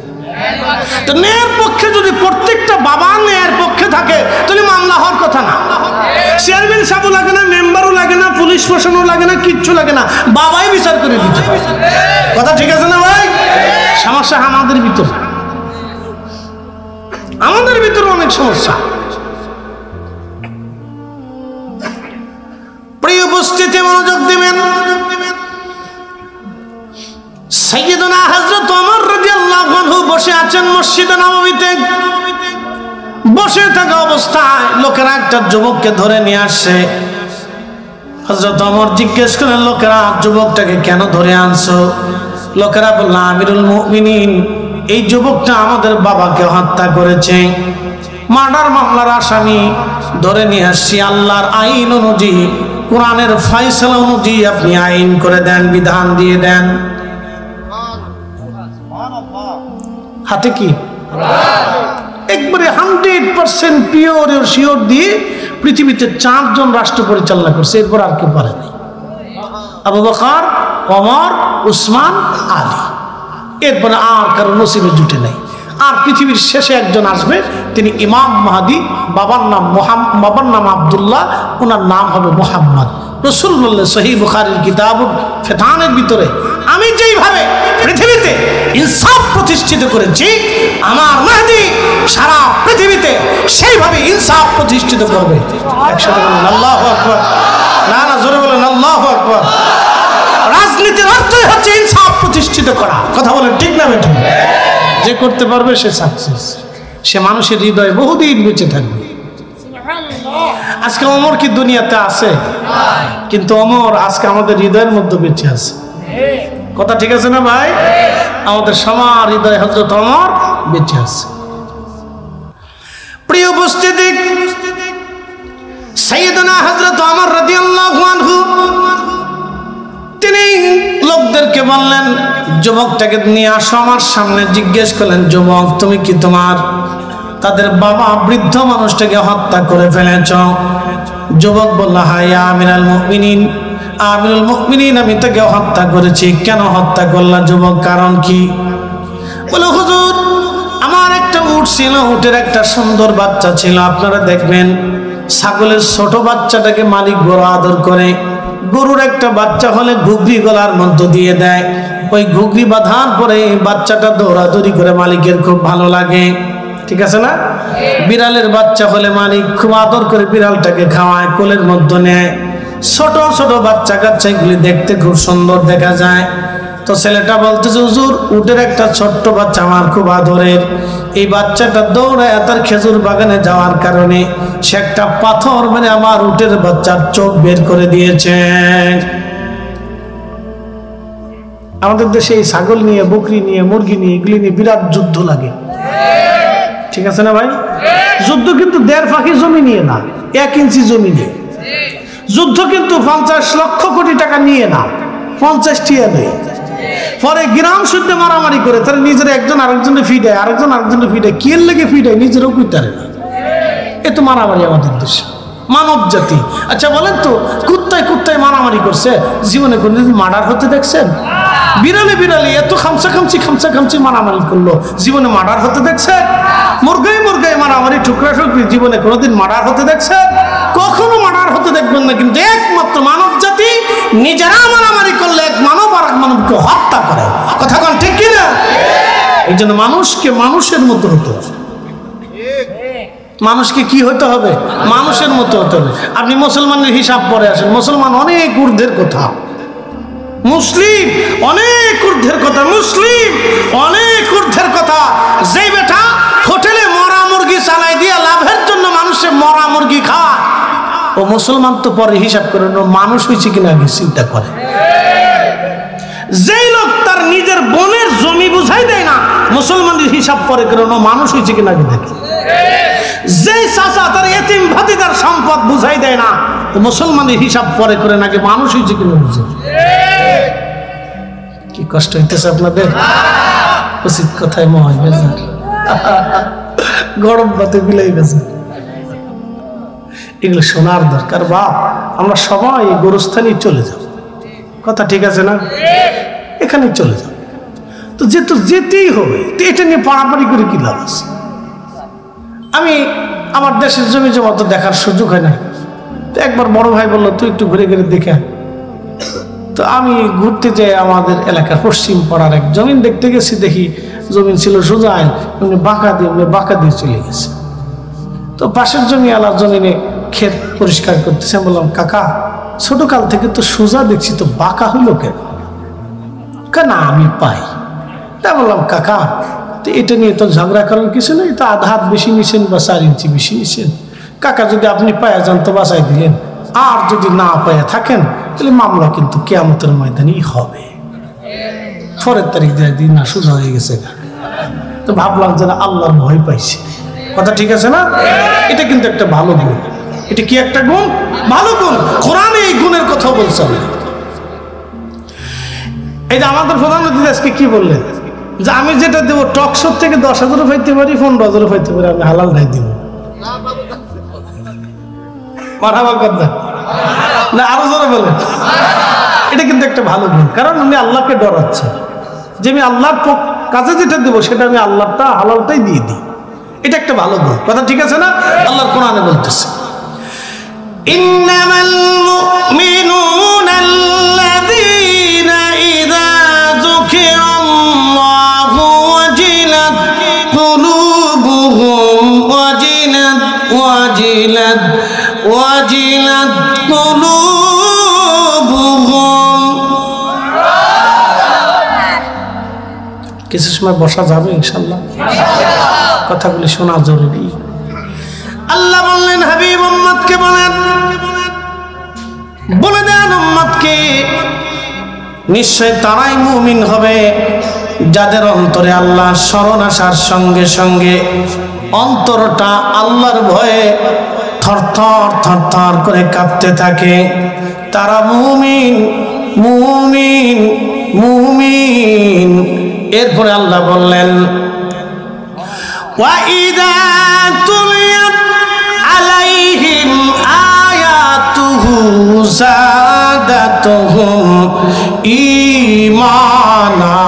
তো ন্যায়ের পক্ষে যদি প্রত্যেকটা বাবা ন্যায়ের পক্ষে থাকে তাহলে মামলা হওয়ার কথা না। চেয়ারম্যান সাহেবও লাগে না, মেম্বারও লাগে না, পুলিশ প্রশাসনও লাগে না, কিচ্ছু লাগে না, বাবাই বিচার করে দিতে পারে। কথা ঠিক আছে না ভাই? সমস্যা আমাদের ভিতরে, আমাদের ভিতরে অনেক সমস্যা। প্রিয় উপস্থিতি মনোযোগ দিবেন। সাইয়্যিদুনা হযরত ওমর রাদিয়াল্লাহু আনহু বসে আছেন মসজিদে নববীতে। বসে থাকা অবস্থায় লোকেরা একটা যুবককে ধরে নিয়ে আসছে। হযরত ওমর জিজ্ঞেস করেন, লোকেরা যুবকটাকে কেন ধরে আনছো? লোকেরা বলল, আমিরুল মুমিনিন, এই যুবকটা আমাদের বাবাকে হত্যা করেছে, মার্ডার মামলার আসামি, ধরে নিয়ে আসছি। আল্লাহর আইন অনুযায়ী, কোরআনের ফয়সালা অনুযায়ী আপনি আইন করে দেন, বিধান দিয়ে দেন। হাতে কি একবারে 100% পিওর ও শিওর দিয়ে পৃথিবীতে 4 জন রাষ্ট্র পরিচালনা করছে, এরপর আর কেউ পারে নাই। আবু বকর, ওমর, উসমান, আলী, এরপরে আর কারো নসিবে জুটে নাই। আর পৃথিবীর শেষে একজন আসবে, তিনি ইমাম মাহদি, বাবার নাম আব্দুল্লাহ, ওনার নাম হবে মুহাম্মদ। রাসূল বললেন সহিহ বুখারীর কিতাবুল ফিতানের ভিতরে, আমি যেইভাবে পৃথিবীতে ইনসাফ প্রতিষ্ঠিত করেছি, আমার মাহদি সারা পৃথিবীতে সেইভাবে ইনসাফ প্রতিষ্ঠিত করবে। একসাথে বলেন আল্লাহু আকবার। না না, জোরে বলেন আল্লাহু আকবার। রাজনীতির অর্থই হচ্ছে ইনসাফ প্রতিষ্ঠিত করা। কথা বলেন ঠিক না বেঠিক? যে করতে পারবে সে সাকসেস, সে মানুষের হৃদয়ে বহুদিন বেঁচে থাকবে। আজকে ওমর কি দুনিয়াতে আছে? কিন্তু ওমর আজকে আমাদের হৃদয়ের মধ্যে বেঁচে আছে। কথা ঠিক আছে না ভাই? আমাদের সবার হৃদয়ে হযরত ওমর বেঁচে আছে। প্রিয় উপস্থিতি, সাইয়েদনা হযরত ওমর রাদিয়াল্লাহু আনহু তিনি লোকদেরকে বললেন, যুবকটাকে নিয়ে আসো আমার সামনে। জিজ্ঞেস করলেন, যুবক তুমি কি তোমার তাদের বাবা বৃদ্ধ মানুষটাকে হত্যা করে ফেলেছ? যুবক বলল, হ্যাঁ ইয়া আমিরুল মুমিনিন, আমিরুল মুমিনিন আমি তাকে হত্যা করেছি। কেন হত্যা করলা যুবক, কারণ কি? বলে, হুজুর আমার একটা উট ছিল, উটের একটা সুন্দর বাচ্চা ছিল। আপনারা দেখবেন ছাগলের ছোট বাচ্চাটাকে মালিক বড় আদর করে, গরুর একটা বাচ্চা হলে ঘুগরি গলার মধ্য দিয়ে দেয়, ওই ঘুগরি বাঁধার পরে বাচ্চাটা দৌড়াদৌড়ি করে মালিকের খুব ভালো লাগে, ঠিক আছে না? বিড়ালের বাচ্চা হলে মালিক খুব আদর করে বিড়ালটাকে খাওয়ায়, কোলের মধ্যে নেয়। ছোট ছোট বাচ্চা কাচ্চা এগুলি দেখতে খুব সুন্দর দেখা যায়। তো ছেলেটা বলতেছে, হুজুর উটের একটা ছোট্ট বাচ্চা আমার খুব আদরের, এই বাচ্চাটা দৌড়ায় তার খেজুর বাগানে যাওয়ার কারণে সে একটা পাথর মানে আমার উটের বাচ্চার চোখ বের করে দিয়েছে। আমাদের দেশে এই ছাগল নিয়ে, বকরি নিয়ে, মুরগি নিয়ে, এগুলি নিয়ে বিরাট যুদ্ধ লাগে, ঠিক আছে না ভাই? যুদ্ধ কিন্তু 1.5 ফাঁকি জমি নিয়ে না, 1 ইঞ্চি জমি নিয়ে যুদ্ধ, কিন্তু 50 লক্ষ কোটি টাকা নিয়ে না, 50 টিয়া নেই। পরে গ্রাম শুদ্ধে মারামারি করে তারা নিজের একজন আরেকজনে ফিডায়, আরেকজন আরেকজনে ফিডায়, কি লেগে ফিডায় নিজেরও কুইতারে না। এ তো মারামারি আমাদের দেশে, মানব জাতি। আচ্ছা বলেন তো, কুত্তায় কুত্তায় মারামারি করছে, জীবনে কোনদিন মার্ডার হতে দেখছেন? বিড়ালে বিড়ালে এত খামচা মারামারি করলো, জীবনে মার্ডার হতে দেখছে? মুরগায় মুরগায় মারামারি, টুকরা টুকরি, জীবনে কোনোদিন মার্ডার হতে দেখছে? কখনো মার্ডার হতে দেখবেন না। কিন্তু একমাত্র মানব জাতি নিজেরা মারামারি করলে এক মানব আর এক মানবকে হত্যা করে। কথা কোন ঠিক কিনা? এই জন্য মানুষকে মানুষের মতো হতে হবে। মানুষকে কি হতে হবে? মানুষের মতো হতে হবে। আপনি মুসলমানের হিসাব পরে আসেন, মুসলমান অনেক ঊর্ধ্বের কথা, মুসলিম অনেক ঊর্ধ্বের কথা, মুসলিম অনেক ঊর্ধ্বের কথা। যেই বেটা হোটেলে মরা মুরগি চালাই দিয়া লাভের জন্য মানুষের মরা মুরগি খায়, ও মুসলমান তো পরে হিসাব করে মানুষ হয়েছে কিনা আগে চিন্তা করে। যেই লোক তার নিজের বোনের জমি বুঝাই দেয় না, মুসলমানের হিসাব পরে করে মানুষ হয়েছে কিনা আগে দেখে। যেই চাচা তার এতিম ভাতিদার সম্পদ বুঝাই দেয় না, মুসলমানের হিসাব পরে করে নাকি মানুষ হয়েছে কিনা বুঝে। কি কষ্ট হইতেছে আপনাদের? উচিত কথায় মহাই বেজার, গরম বাতে বিলাই বেজার। এগুলো শোনার দরকার। বাপ আমরা সবাই গোরস্থানে চলে যাব, কথা ঠিক আছে না? এখানে চলে যাব তো, যেতেই হবে। তো এটা নিয়ে পাড়াপাড়ি করে কি লাভ আছে? আমি আমার দেশের জমি জমা তো দেখার সুযোগ হয় না। তো একবার বড় ভাই বললো, তুই একটু ঘুরে ঘুরে দেখে। তো আমি ঘুরতে যাই আমাদের এলাকার পশ্চিম পাড়ার এক জমিন দেখতে গেছি। দেখি জমিন ছিল সোজা, এমনি বাঁকা দিয়ে চলে গেছে। তো পাশের জমি আলার জমিনে ক্ষেত পরিষ্কার করতেছে। আমি বললাম, কাকা ছোটকাল থেকে তো সোজা দেখছি, তো বাঁকা হইলো কেন? না আমি পাই। তা বললাম, কাকা তো এটা নিয়ে তো ঝগড়া করার কিছু নেই, তো আধা হাত বেশি নিছেন বা 4 ইঞ্চি বেশি নিছেন। কাকা যদি আপনি পায়া যান তো বাঁচাই দিলেন, আর যদি না পায়া থাকেন তাহলে মামলা কিন্তু কিয়ামতের ময়দানেই হবে। পরের তারিখ দিন না সোজা হয়ে গেছে। তো ভাবলাম যে আল্লাহর ভয় পাইছে, কথা ঠিক আছে না? এটা কিন্তু একটা ভালো গুণ। এটা কি একটা গুণ? ভালো গুণ। কোরআনে এই গুণের কথা বলছে। এই যে আমাদের প্রধানমন্ত্রী আজকে কি বললেন, যে আমি যেটা দেবো টকশপ থেকে 10,000 পাইতে পারি, 15,000 পাইতে পারি, আমি হালাল নাই দিব। না আরো জোরে বলেন। এটা কিন্তু একটা ভালো গুণ, কারণ উনি আল্লাহকে ডরাচ্ছে যে আমি আল্লাহর কাছে যেটা দেবো সেটা আমি আল্লাহটা হালালটাই দিয়ে দিই। এটা একটা ভালো গুণ, কথা ঠিক আছে না? আল্লাহর কোরআনে বলতেছে, ইন্নামাল মুমিনুনা আল্লাযীনা ইযা যুকিরাল্লাহু ওয়াজিলাত কুলুবুহুম ওয়াজিলাত কুলুবুহুম। কিছু সময় বসা যাবে ইনশাআল্লাহ? কথাগুলি শোনা জরুরি। আল্লাহ বললেন, হাবিব উম্মতকে বলেন, বলে দেন উম্মতকে, নিশ্চয় তারাই মুমিন হবে যাদের অন্তরে আল্লাহ স্মরণ আসার সঙ্গে সঙ্গে অন্তরটা আল্লাহর ভয়ে থরথর থরথর করে কাঁপতে থাকে। তারা মুমিন মুমিন মুমিন। এরপরে আল্লাহ বললেন, ওয়াইদা তুলিয়াত আলাইহিম আয়াতুহু যাদাতুহুম ঈমানা।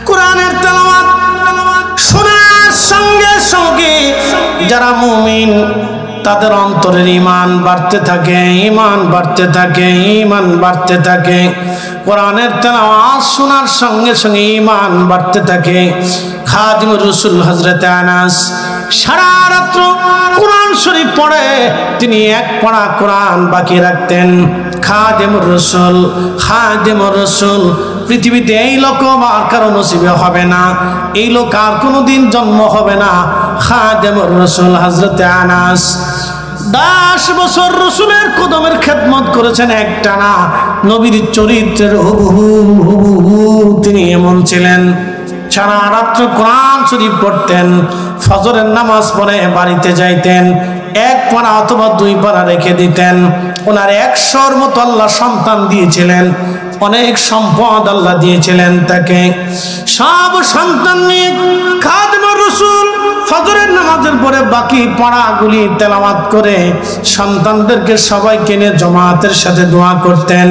কোরআনের তেলাওয়াত শোনার সঙ্গে সঙ্গে যারা মুমিন তাদের অন্তরের ঈমান বাড়তে থাকে, ঈমান বাড়তে থাকে, ঈমান বাড়তে থাকে। কোরআনের তেলাওয়াত শোনার সঙ্গে সঙ্গে ঈমান বাড়তে থাকে। খাদিমুর রাসূল হযরত আনাস সারা রাত্র কোরআন শরীফ পড়ে তিনি এক পড়া কোরআন বাকি রাখতেন। খাদিমুর রাসূল পৃথিবীতে এই লোক আর কারো নসিবে হবে না, এই লোক আর কোনোদিন জন্ম হবে না। খাদিমুর রাসূল হযরত আনাস 10 বছর রসুলের কদমের খেদমত করেছেন একটানা। নবীর চরিত্রের হুবহু তিনি এমন ছিলেন। সারা রাত্র কোরআন শরীফ পড়তেন, ফজরের নামাজ পড়ে বাড়িতে যাইতেন, 1 পারা অথবা 2 পারা রেখে দিতেন। ওনার 100-র মতো আল্লাহ সন্তান দিয়েছিলেন, অনেক সম্পদ আল্লাহ দিয়েছিলেন তাকে। সব সন্তান নিয়ে খাদিমুর রাসূল ফজরের নামাজের পরে বাকি পড়াগুলি তেলাওয়াত করে সন্তানদেরকে সবাইকে নিয়ে জামাতের সাথে দোয়া করতেন।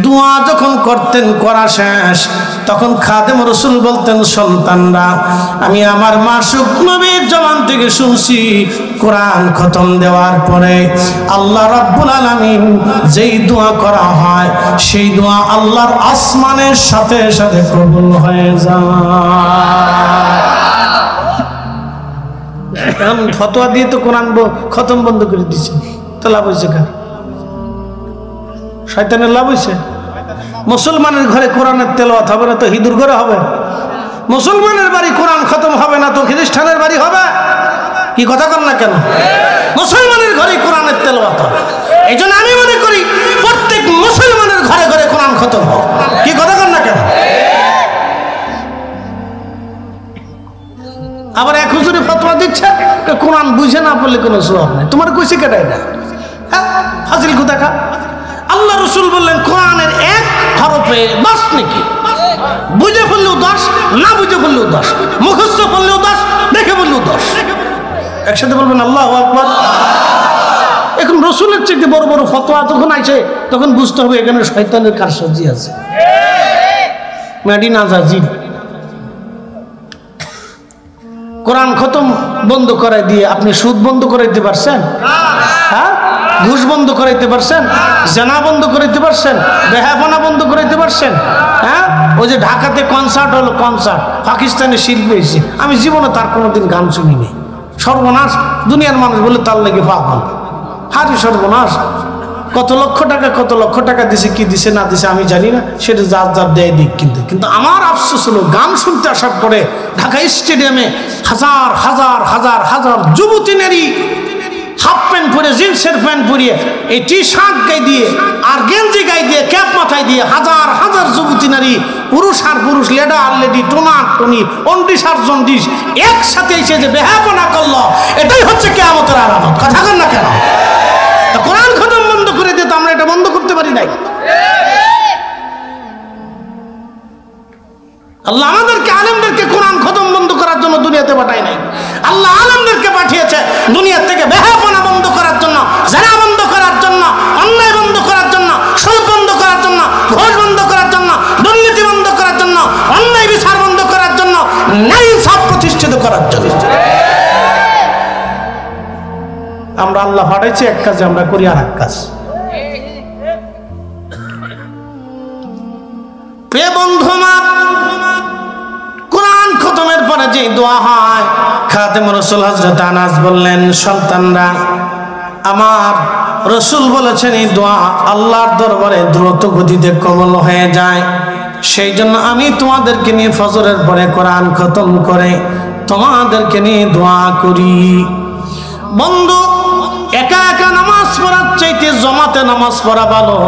দোয়া যখন করতেন, করা শেষ, তখন খাদিমুর রাসূল বলতেন, সন্তানরা, আমি আমার মাসুক নবীর জবান থেকে শুনছি, কোরআন খতম দেওয়ার পরে আল্লাহ রাব্বুল আলামিন যেই দোয়া করা হয় সেই দোয়া আল্লাহর আসমানের সাথে সাথে কবুল হয়ে যায়। এখন ফতোয়া দিয়ে তো কোরআন খতম বন্ধ করে দিচ্ছে, তো লাভ হয়েছে কার? শয়তানের লাভ হয়েছে? মুসলমানের ঘরে কোরআনের তেলাওয়াত হবে না তো হিঁদুর ঘরে হবে? মুসলমানের বাড়ি কোরআন খতম হবে না তো খ্রিস্টানের বাড়ি হবে? কি কথা কর না কেন? মুসলমানের ঘরে কোরআনের তেলাওয়াত হবে। এই জন্য আমি মনে করি প্রত্যেক মুসলমানের ঘরে ঘরে কোরআন খতম হোক। কি কথা কর না কেন? আবার এক হুজুরে ফতোয়া দিচ্ছে কোরআন বুঝে না পড়লে কোনো সওয়াব নাই। তোমার কইছে কেটে এটা? ফাজিল কোথাকা। আল্লাহ রাসূল বললেন, কোরআনের 1 হরফে 10 নাকি, বুঝে পড়লেও 10, না বুঝে পড়লেও 10, মুখস্থ পড়লেও 10, দেখে পড়লেও 10। একসাথে বলবেন আল্লাহু আকবার। এখন রাসূলের চেয়ে বড় বড় ফতোয়া তখন আইছে, তখন বুঝতে হবে এখানে শয়তানের কারসাজি আছে। মেডিনা জাজি কোরআন খতম বন্ধ করাই দিয়ে আপনি সুদ বন্ধ করাইতে পারছেন? হ্যাঁ, ঘুষ বন্ধ করাইতে পারছেন? জেনা বন্ধ করাইতে পারছেন? বেহায়াপনা বন্ধ করাইতে পারছেন? হ্যাঁ, ওই যে ঢাকাতে কনসার্ট হলো, কনসার্ট পাকিস্তানের শিল্পী হয়েছে, আমি জীবনে তার কোনোদিন গান শুনিনি। সর্বনাশ, দুনিয়ার মানুষ বলে তার লেগে পাগল। হারি সর্বনাশ। কত লক্ষ টাকা দিছে, কি দিছে না দিছে আমি জানি না, সেটা যার যার দেয় দিক। কিন্তু আমার আফসোস হলো, গান শুনতে আসার পরে ঢাকা স্টেডিয়ামে হাজার হাজার হাজার হাজার যুবতী নারী হাফ প্যান্ট পরে, জিন্সের প্যান্ট পরিয়ে, এই টি শার্ট গায়ে দিয়ে আর গেঞ্জি গায়ে দিয়ে, ক্যাপ মাথায় দিয়ে হাজার হাজার যুবতী নারী, পুরুষ আর পুরুষ, লেডা আর লেডি, টোনা আর টনি, অন্ডিস আর জন্ডিস একসাথে এসে যে বেহায়াপনা করলো, এটাই হচ্ছে কিয়ামতের আলামত। কথা বল না কেন? কোরআন খতম বন্ধ করে দিতে আমরা এটা বন্ধ করতে পারি নাই। আল্লাহ আমাদেরকে, আলেমদেরকে কোরআন খতম বন্ধ করার জন্য দুনিয়াতে পাঠায় নাই। আল্লাহ আলেমদেরকে পাঠিয়েছে দুনিয়া থেকে বেহায়াপনা বন্ধ করার জন্য, জানা বন্ধ করার জন্য, অন্যায় বন্ধ করার জন্য, সুদ বন্ধ করার জন্য, ঘুষ বন্ধ করার জন্য, দুর্নীতি বন্ধ করার জন্য, অন্যায় বিচার বন্ধ করার জন্য, ন্যায় ইনসাফ প্রতিষ্ঠিত করার জন্য। আমরা আল্লাহ পাঠাইছি এক কাজে, আমরা করি আর এক কাজ। প্রিয় বন্ধু আমার, কোরআন খতমের পরে যে দোয়া হয়, খাদিমুর রাসূল হযরত আনাস বললেন, সন্তানরা, আমার রসুল বলেছেন এই দোয়া আল্লাহর দরবারে দ্রুত গতিতে কবুল হয়ে যায়। সেই জন্য আমি তোমাদেরকে নিয়ে ফজরের পরে কোরআন খতম করে তোমাদেরকে নিয়ে দোয়া করি। বন্ধু, একা একা নামাজ পড়ার চাইতে জমাতে নামাজ পড়া ভালো,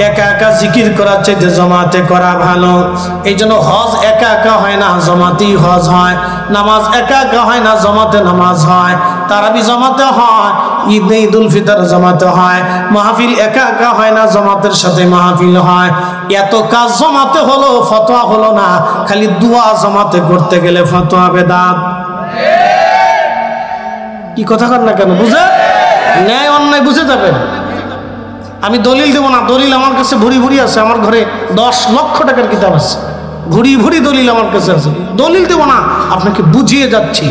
একা একা জিকির করার চাইতে জমাতে করা ভালো। এই জন্য হজ একা একা হয় না, জমাতেই হজ হয়। নামাজ একা একা হয় না, জমাতে নামাজ হয়। তারাবি জমাতে হয়, ঈদুল ফিতর জমাতে হয়। মাহফিল একা একা হয় না, জমাতের সাথে মাহফিল হয়। এত কাজ জমাতে হলো, ফতোয়া হলো না। খালি দোয়া জমাতে করতে গেলে ফতোয়া বেদাত। কি কথা কর না কেন? বুঝে ন্যায় অন্যায় বুঝে যাবেন। আমি দলিল দেবো না, দলিল আমার কাছে ভুরি ভুরি আছে। আমার ঘরে 10 লক্ষ টাকার কিতাব আছে, ভুরি ভুরি দলিল আমার কাছে আছে। দলিল দেবো না, আপনাকে বুঝিয়ে যাচ্ছি।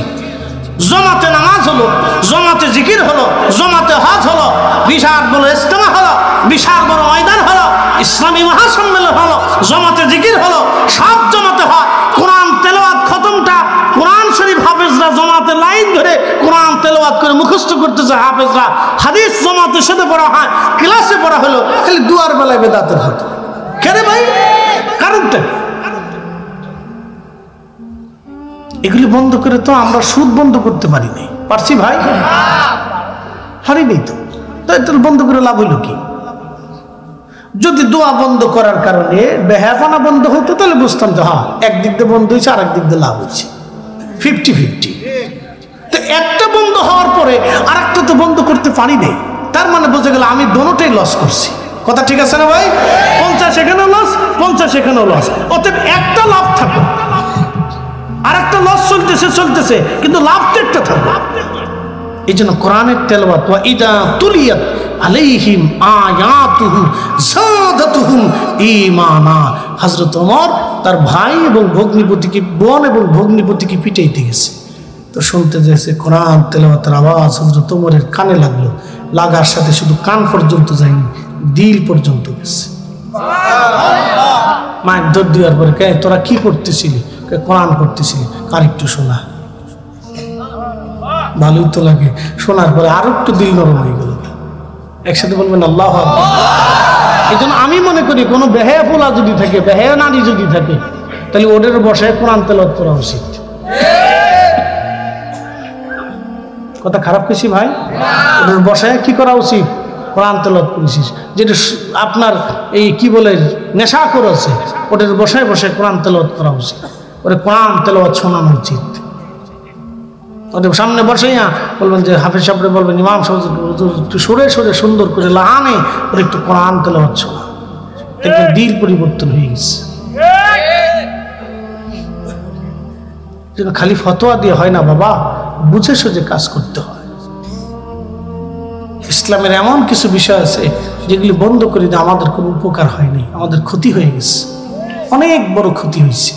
জমাতে নামাজ হলো, জমাতে জিকির হলো, জমাতে হজ হলো, বিশাল বড় ইজতেমা হলো, বিশাল বড় ময়দান হলো, ইসলামী মহাসম্মেলন হলো, জমাতে জিকির হলো, সব জমাতে হয়। কোরআন তেলাওয়াত খতমটা কোরআন শরীফ হাফেজরা জমাতে লাইন ধরে কোরআন তেলাওয়াত করে মুখস্থ করতেছে হাফেজরা। হাদিস জমাতে সাথে পড়া হয়, ক্লাসে পড়া হলো। খালি দুয়ার বেলায় বেদাতের হতো কেন ভাই? কারণটা এগুলি বন্ধ করে তো আমরা সুদ বন্ধ করতে পারি নাই। পারছি ভাই? হারিনি তো। তাই বন্ধ করে লাভ হইল কি? যদি দোয়া বন্ধ করার কারণে বেহায়াপনা বন্ধ হইতো তাহলে বুঝতাম যে হ্যাঁ, একদিক দিয়ে বন্ধ হয়েছে, আর একদিক দিয়ে লাভ হয়েছে, 50-50। তো একটা বন্ধ হওয়ার পরে আর একটা তো বন্ধ করতে পারি নাই, তার মানে বোঝা গেল আমি দোনোটাই লস করছি। কথা ঠিক আছে না ভাই? 50 এখানেও লস, 50 এখানেও লস। অতএব একটা লাভ থাকো, আর একটা লস চলতেছে, কিন্তু লাভ তো একটা থাকবে। এই জন্য কোরআনের তেলাওয়াত ওয়া ইদা তুলিয়াত আলাইহিম আয়াতুহু যাদাতুহুম ঈমানা। হযরত ওমর তার ভাই এবং ভগ্নিপতিকে, বোন এবং ভগ্নিপতিকে পিটাইতে গেছে, তো শুনতে যাচ্ছে কোরআন তেলাওয়াতের আওয়াজ হযরত ওমরের কানে লাগলো। লাগার সাথে শুধু কান পর্যন্ত যায়নি, দিল পর্যন্ত গেছে। মায়ের দৌড় দেওয়ার পরে, কে তোরা কি করতেছিলি? কোরআন করতেছিলি। আর একটু শোনা, ভালোই তো লাগে। শোনার পরে আরো একটু দিল নরম হয়ে গেল। একসাথে বলবেন আল্লাহু আকবার। এই জন্য আমি মনে করি কোনো বেহায়া পোলা যদি থাকে, বেহায়া নারী যদি থাকে, তাহলে ওদের বসায় কোরআন তেলাওয়াত করা উচিত। কথা খারাপ কিছু ভাই? ওদের বসায় কি করা উচিত? কোরআন তেলাওয়াত করেছিস। যেটা আপনার এই কি বলে নেশা করেছে, ওদের বসায় বসায় কোরআন তেলাওয়াত করা উচিত। ওরে কোরআন তেলাওয়াত শোনানো উচিত। ওদের সামনে বসাইয়া বলবেন যে হাফেজ সাহেবরে বলবেন, ইমাম সাহেব একটু সরে সরে সুন্দর করে লাহানে ওর একটু কোরআন তেলাওয়াত শোনা, দেখবেন দিল পরিবর্তন হয়ে গেছে। খালি ফতোয়া দিয়ে হয় না বাবা, বুঝে সুঝে কাজ করতে হয়। ইসলামের এমন কিছু বিষয় আছে যেগুলি বন্ধ করে দিয়ে আমাদের কোনো উপকার হয়নি, আমাদের ক্ষতি হয়ে গেছে, অনেক বড় ক্ষতি হয়েছে।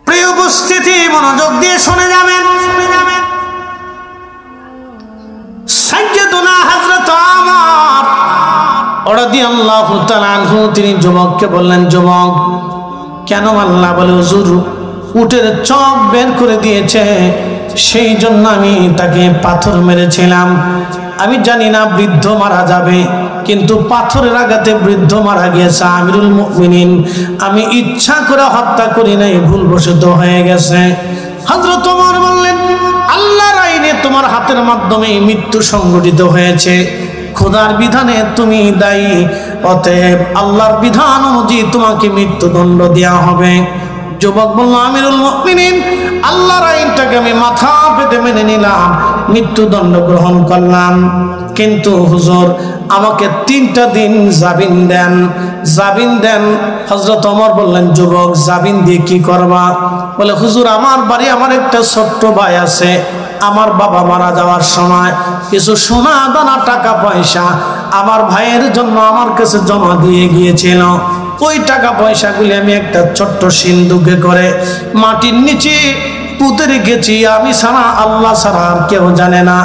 প্রিয় উপস্থিতি, মনোযোগ দিয়ে শুনে যাবেন। সাইয়্যিদুনা হযরত ওমর রাদিয়াল্লাহু তাআলা আনহু তিনি যুবককে বললেন, যুবক কেন? আল্লাহ বলে হুজুর উটের চোখ বের করে দিয়েছে, সেই জন্য আমি তাকে পাথর মেরেছিলাম। আমি জানি না বৃদ্ধ মারা যাবে, কিন্তু পাথরের আঘাতে বৃদ্ধ মারা গিয়েছে আমিরুল মুমিনিন। আমি ইচ্ছা করে হত্যা করি নাই, ভুলবশত হয়ে গেছে। হযরত ওমর বললেন, আল্লাহর আইনে তোমার হাতের মাধ্যমে মৃত্যু সংঘটিত হয়েছে, খোদার বিধানে তুমি দায়ী, অতএব আল্লাহর বিধান অনুযায়ী তোমাকে মৃত্যুদণ্ড দেওয়া হবে। যুবক বলল, আমিরুল মুমিনিন আল্লাহর আইনটাকে আমি মাথা পেতে মেনে নিলাম, মৃত্যুদণ্ড গ্রহণ করলাম, কিন্তু হুজুর আমাকে 3টা দিন জামিন দেন, জামিন দেন। হযরত ওমর বললেন, যুবক জামিন দিয়ে কি করবা? বলে, হুজুর আমার বাড়ি, আমার একটা ছোট্ট ভাই আছে, আমার বাবা মারা যাওয়ার সময় কিছু সোনা দানা টাকা পয়সা আমার ভাইয়ের জন্য আমার কাছে জমা দিয়ে গিয়েছিল। ওই টাকা পয়সাগুলি আমি একটা ছোট্ট সিন্ধুকে করে মাটির নিচে পুঁতে রেখেছি, আমি ছাড়া আল্লাহ ছাড়া আর কেউ জানে না।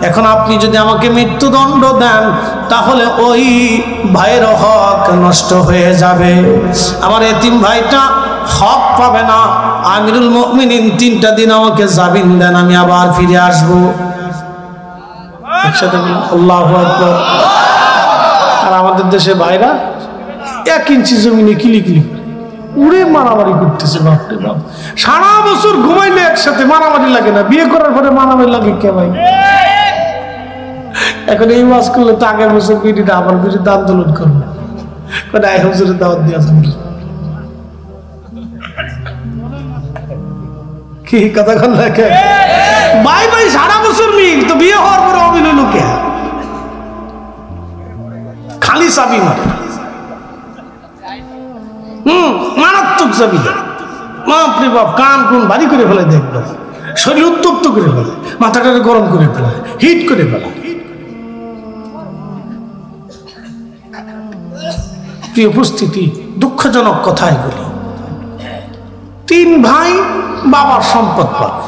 এখন আপনি যদি আমাকে মৃত্যুদণ্ড দেন তাহলে ওই ভাইয়ের হক নষ্ট হয়ে যাবে, আমার এতিম ভাইটা হক পাবে না। আমিরুল মুমিনিন 3টা দিন আমাকে জামিন দেন, আমি আবার ফিরে আসবো। একসাথে আল্লাহু আকবার। আর আমাদের দেশে ভাইরা 1 ইঞ্চি জমিনে কিলিকিলি উড়ে মারামারি করতেছে। বাপরে বাপ, সারা বছর ঘুমাইলে একসাথে মারামারি লাগে না, বিয়ে করার পরে মারামারি লাগে কে ভাই? এখন এই ওয়াজ করলে তো আগের বছর বিড়িটা আবার বিরুদ্ধে আন্দোলন করবে, আই হুজুরের দাওয়াত দিয়ে আসবে। কি কথা কন লাগে ভাই ভাই, সারা বছর মিল তো বিয়ে হওয়ার পরে অমিল হইল কে? খালি চাবি মারে, মারাত্মক চাবি দেয়। বাপরে বাপ, কান কোন ভারী করে ফেলে, দেখবেন শরীর উত্তপ্ত করে ফেলে, মাথাটাকে গরম করে ফেলে, হিট করে ফেলে। প্রিয় উপস্থিতি, দুঃখজনক কথা এগুলি। 3 ভাই বাবার সম্পদ পাবে,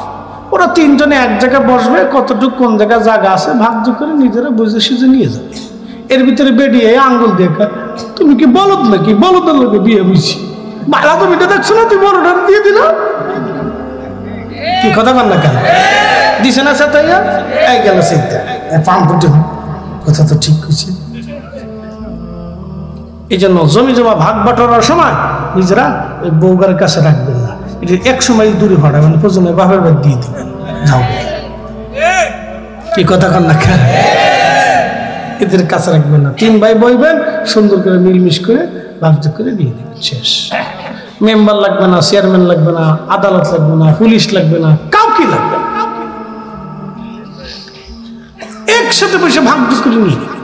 ওরা 3 জনে এক জায়গায় বসবে, কতটুকু কোন জায়গায় জায়গা আছে ভাগ্য করে নিজেরা বুঝে সুঝে নিয়ে যাবে। এর ভিতরে বেরিয়ে আঙ্গুল দেখা, তুমি কি বলদ নাকি? বলদের লোকে বিয়ে বুঝছি, বালা তুমি এটা দেখছো না, তুই বড়টা দিয়ে দিল। কি কথা বল না কেন? দিছে না সাথে এই গেল সেইটা পাম্প, কথা তো ঠিক হয়েছে। এই জন্য জমি জমা ভাগ বাটোয়ারার সময় নিজেরা ওই বউগার কাছে রাখবেন না, এটা 1 সময় দূরে হটাবেন, প্রয়োজনে বাপের বাড়ি দিয়ে দিবেন, যাও। কি কথা কন না কেন? এদের কাছে রাখবেন না। 3 ভাই বইবেন, সুন্দর করে মিলমিশ করে ভাগযোগ করে দিয়ে দেবেন, শেষ। মেম্বার লাগবে না, চেয়ারম্যান লাগবে না, আদালত লাগবে না, পুলিশ লাগবে না, কাউকে লাগবে না, একসাথে বসে ভাগযোগ করে নিয়ে দেবেন।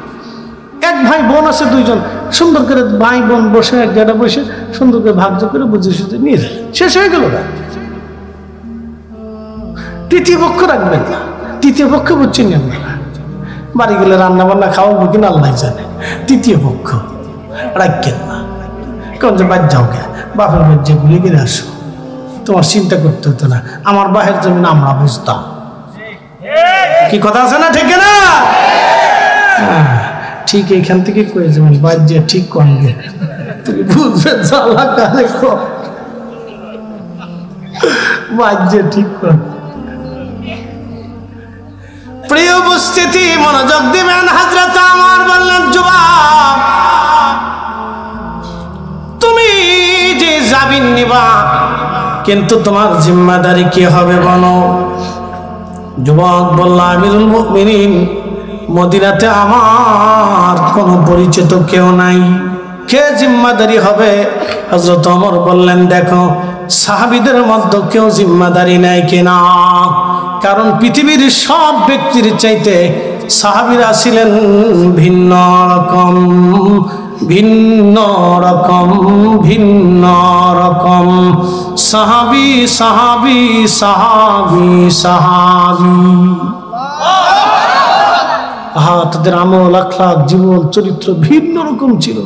1 ভাই বোন আছে 2 জন, সুন্দর করে ভাই বোন বসে এক জায়গায় বসে সুন্দর করে ভাগযোগ করে বুঝে সুঝে নিয়ে যায়, শেষ হয়ে গেল। 3য় পক্ষ রাখবেন না। 3য় পক্ষ বুঝছেন আপনারা, বাড়ি গেলে রান্না বান্না খাওয়াবো কিনা আল্লাহ জানে। 3য় পক্ষ রাখবেন না। কোন যে বাদ যাও গে, বাপের বাদ যে ভুলে গেলে আসো, তোমার চিন্তা করতে হতো না। আমার বাহের জমিন আমরা বুঝতাম। কি কথা আছে না? ঠিক না? ঠিক এইখান থেকে কয়ে যাবেন, বাদ যে ঠিক করবে, তুমি বুঝবে জ্বালা কালে বাদ যে ঠিক করবে। প্রিয় উপস্থিতি, মনোযোগ দিবেন। হযরত ওমর বললেন, যুবক তুমি যে জামিন নিবা, কিন্তু তোমার জিম্মাদারি কি হবে বলো? যুবক বলল, আমিরুল মুমিনিন, মদিনাতে আমার কোনো পরিচিত কেউ নাই, কে জিম্মাদারি হবে? হযরত ওমর বললেন, দেখো সাহাবীদের মধ্যে কেউ জিম্মাদারি নেয় কিনা, কারণ পৃথিবীর সব ব্যক্তির চাইতে সাহাবীরা ছিলেন ভিন্ন রকম, ভিন্ন রকম, ভিন্ন রকম। সাহাবী সাহাবী সাহাবী সাহাবী, তাদের আমল, আখলাক, জীবন চরিত্র ভিন্ন রকম ছিল।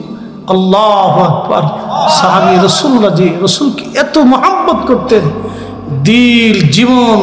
আল্লাহু আকবার। সাহাবী রাসূলুল্লাহ জি রাসূলকে এত মহব্বত করতেন, দিল জীবন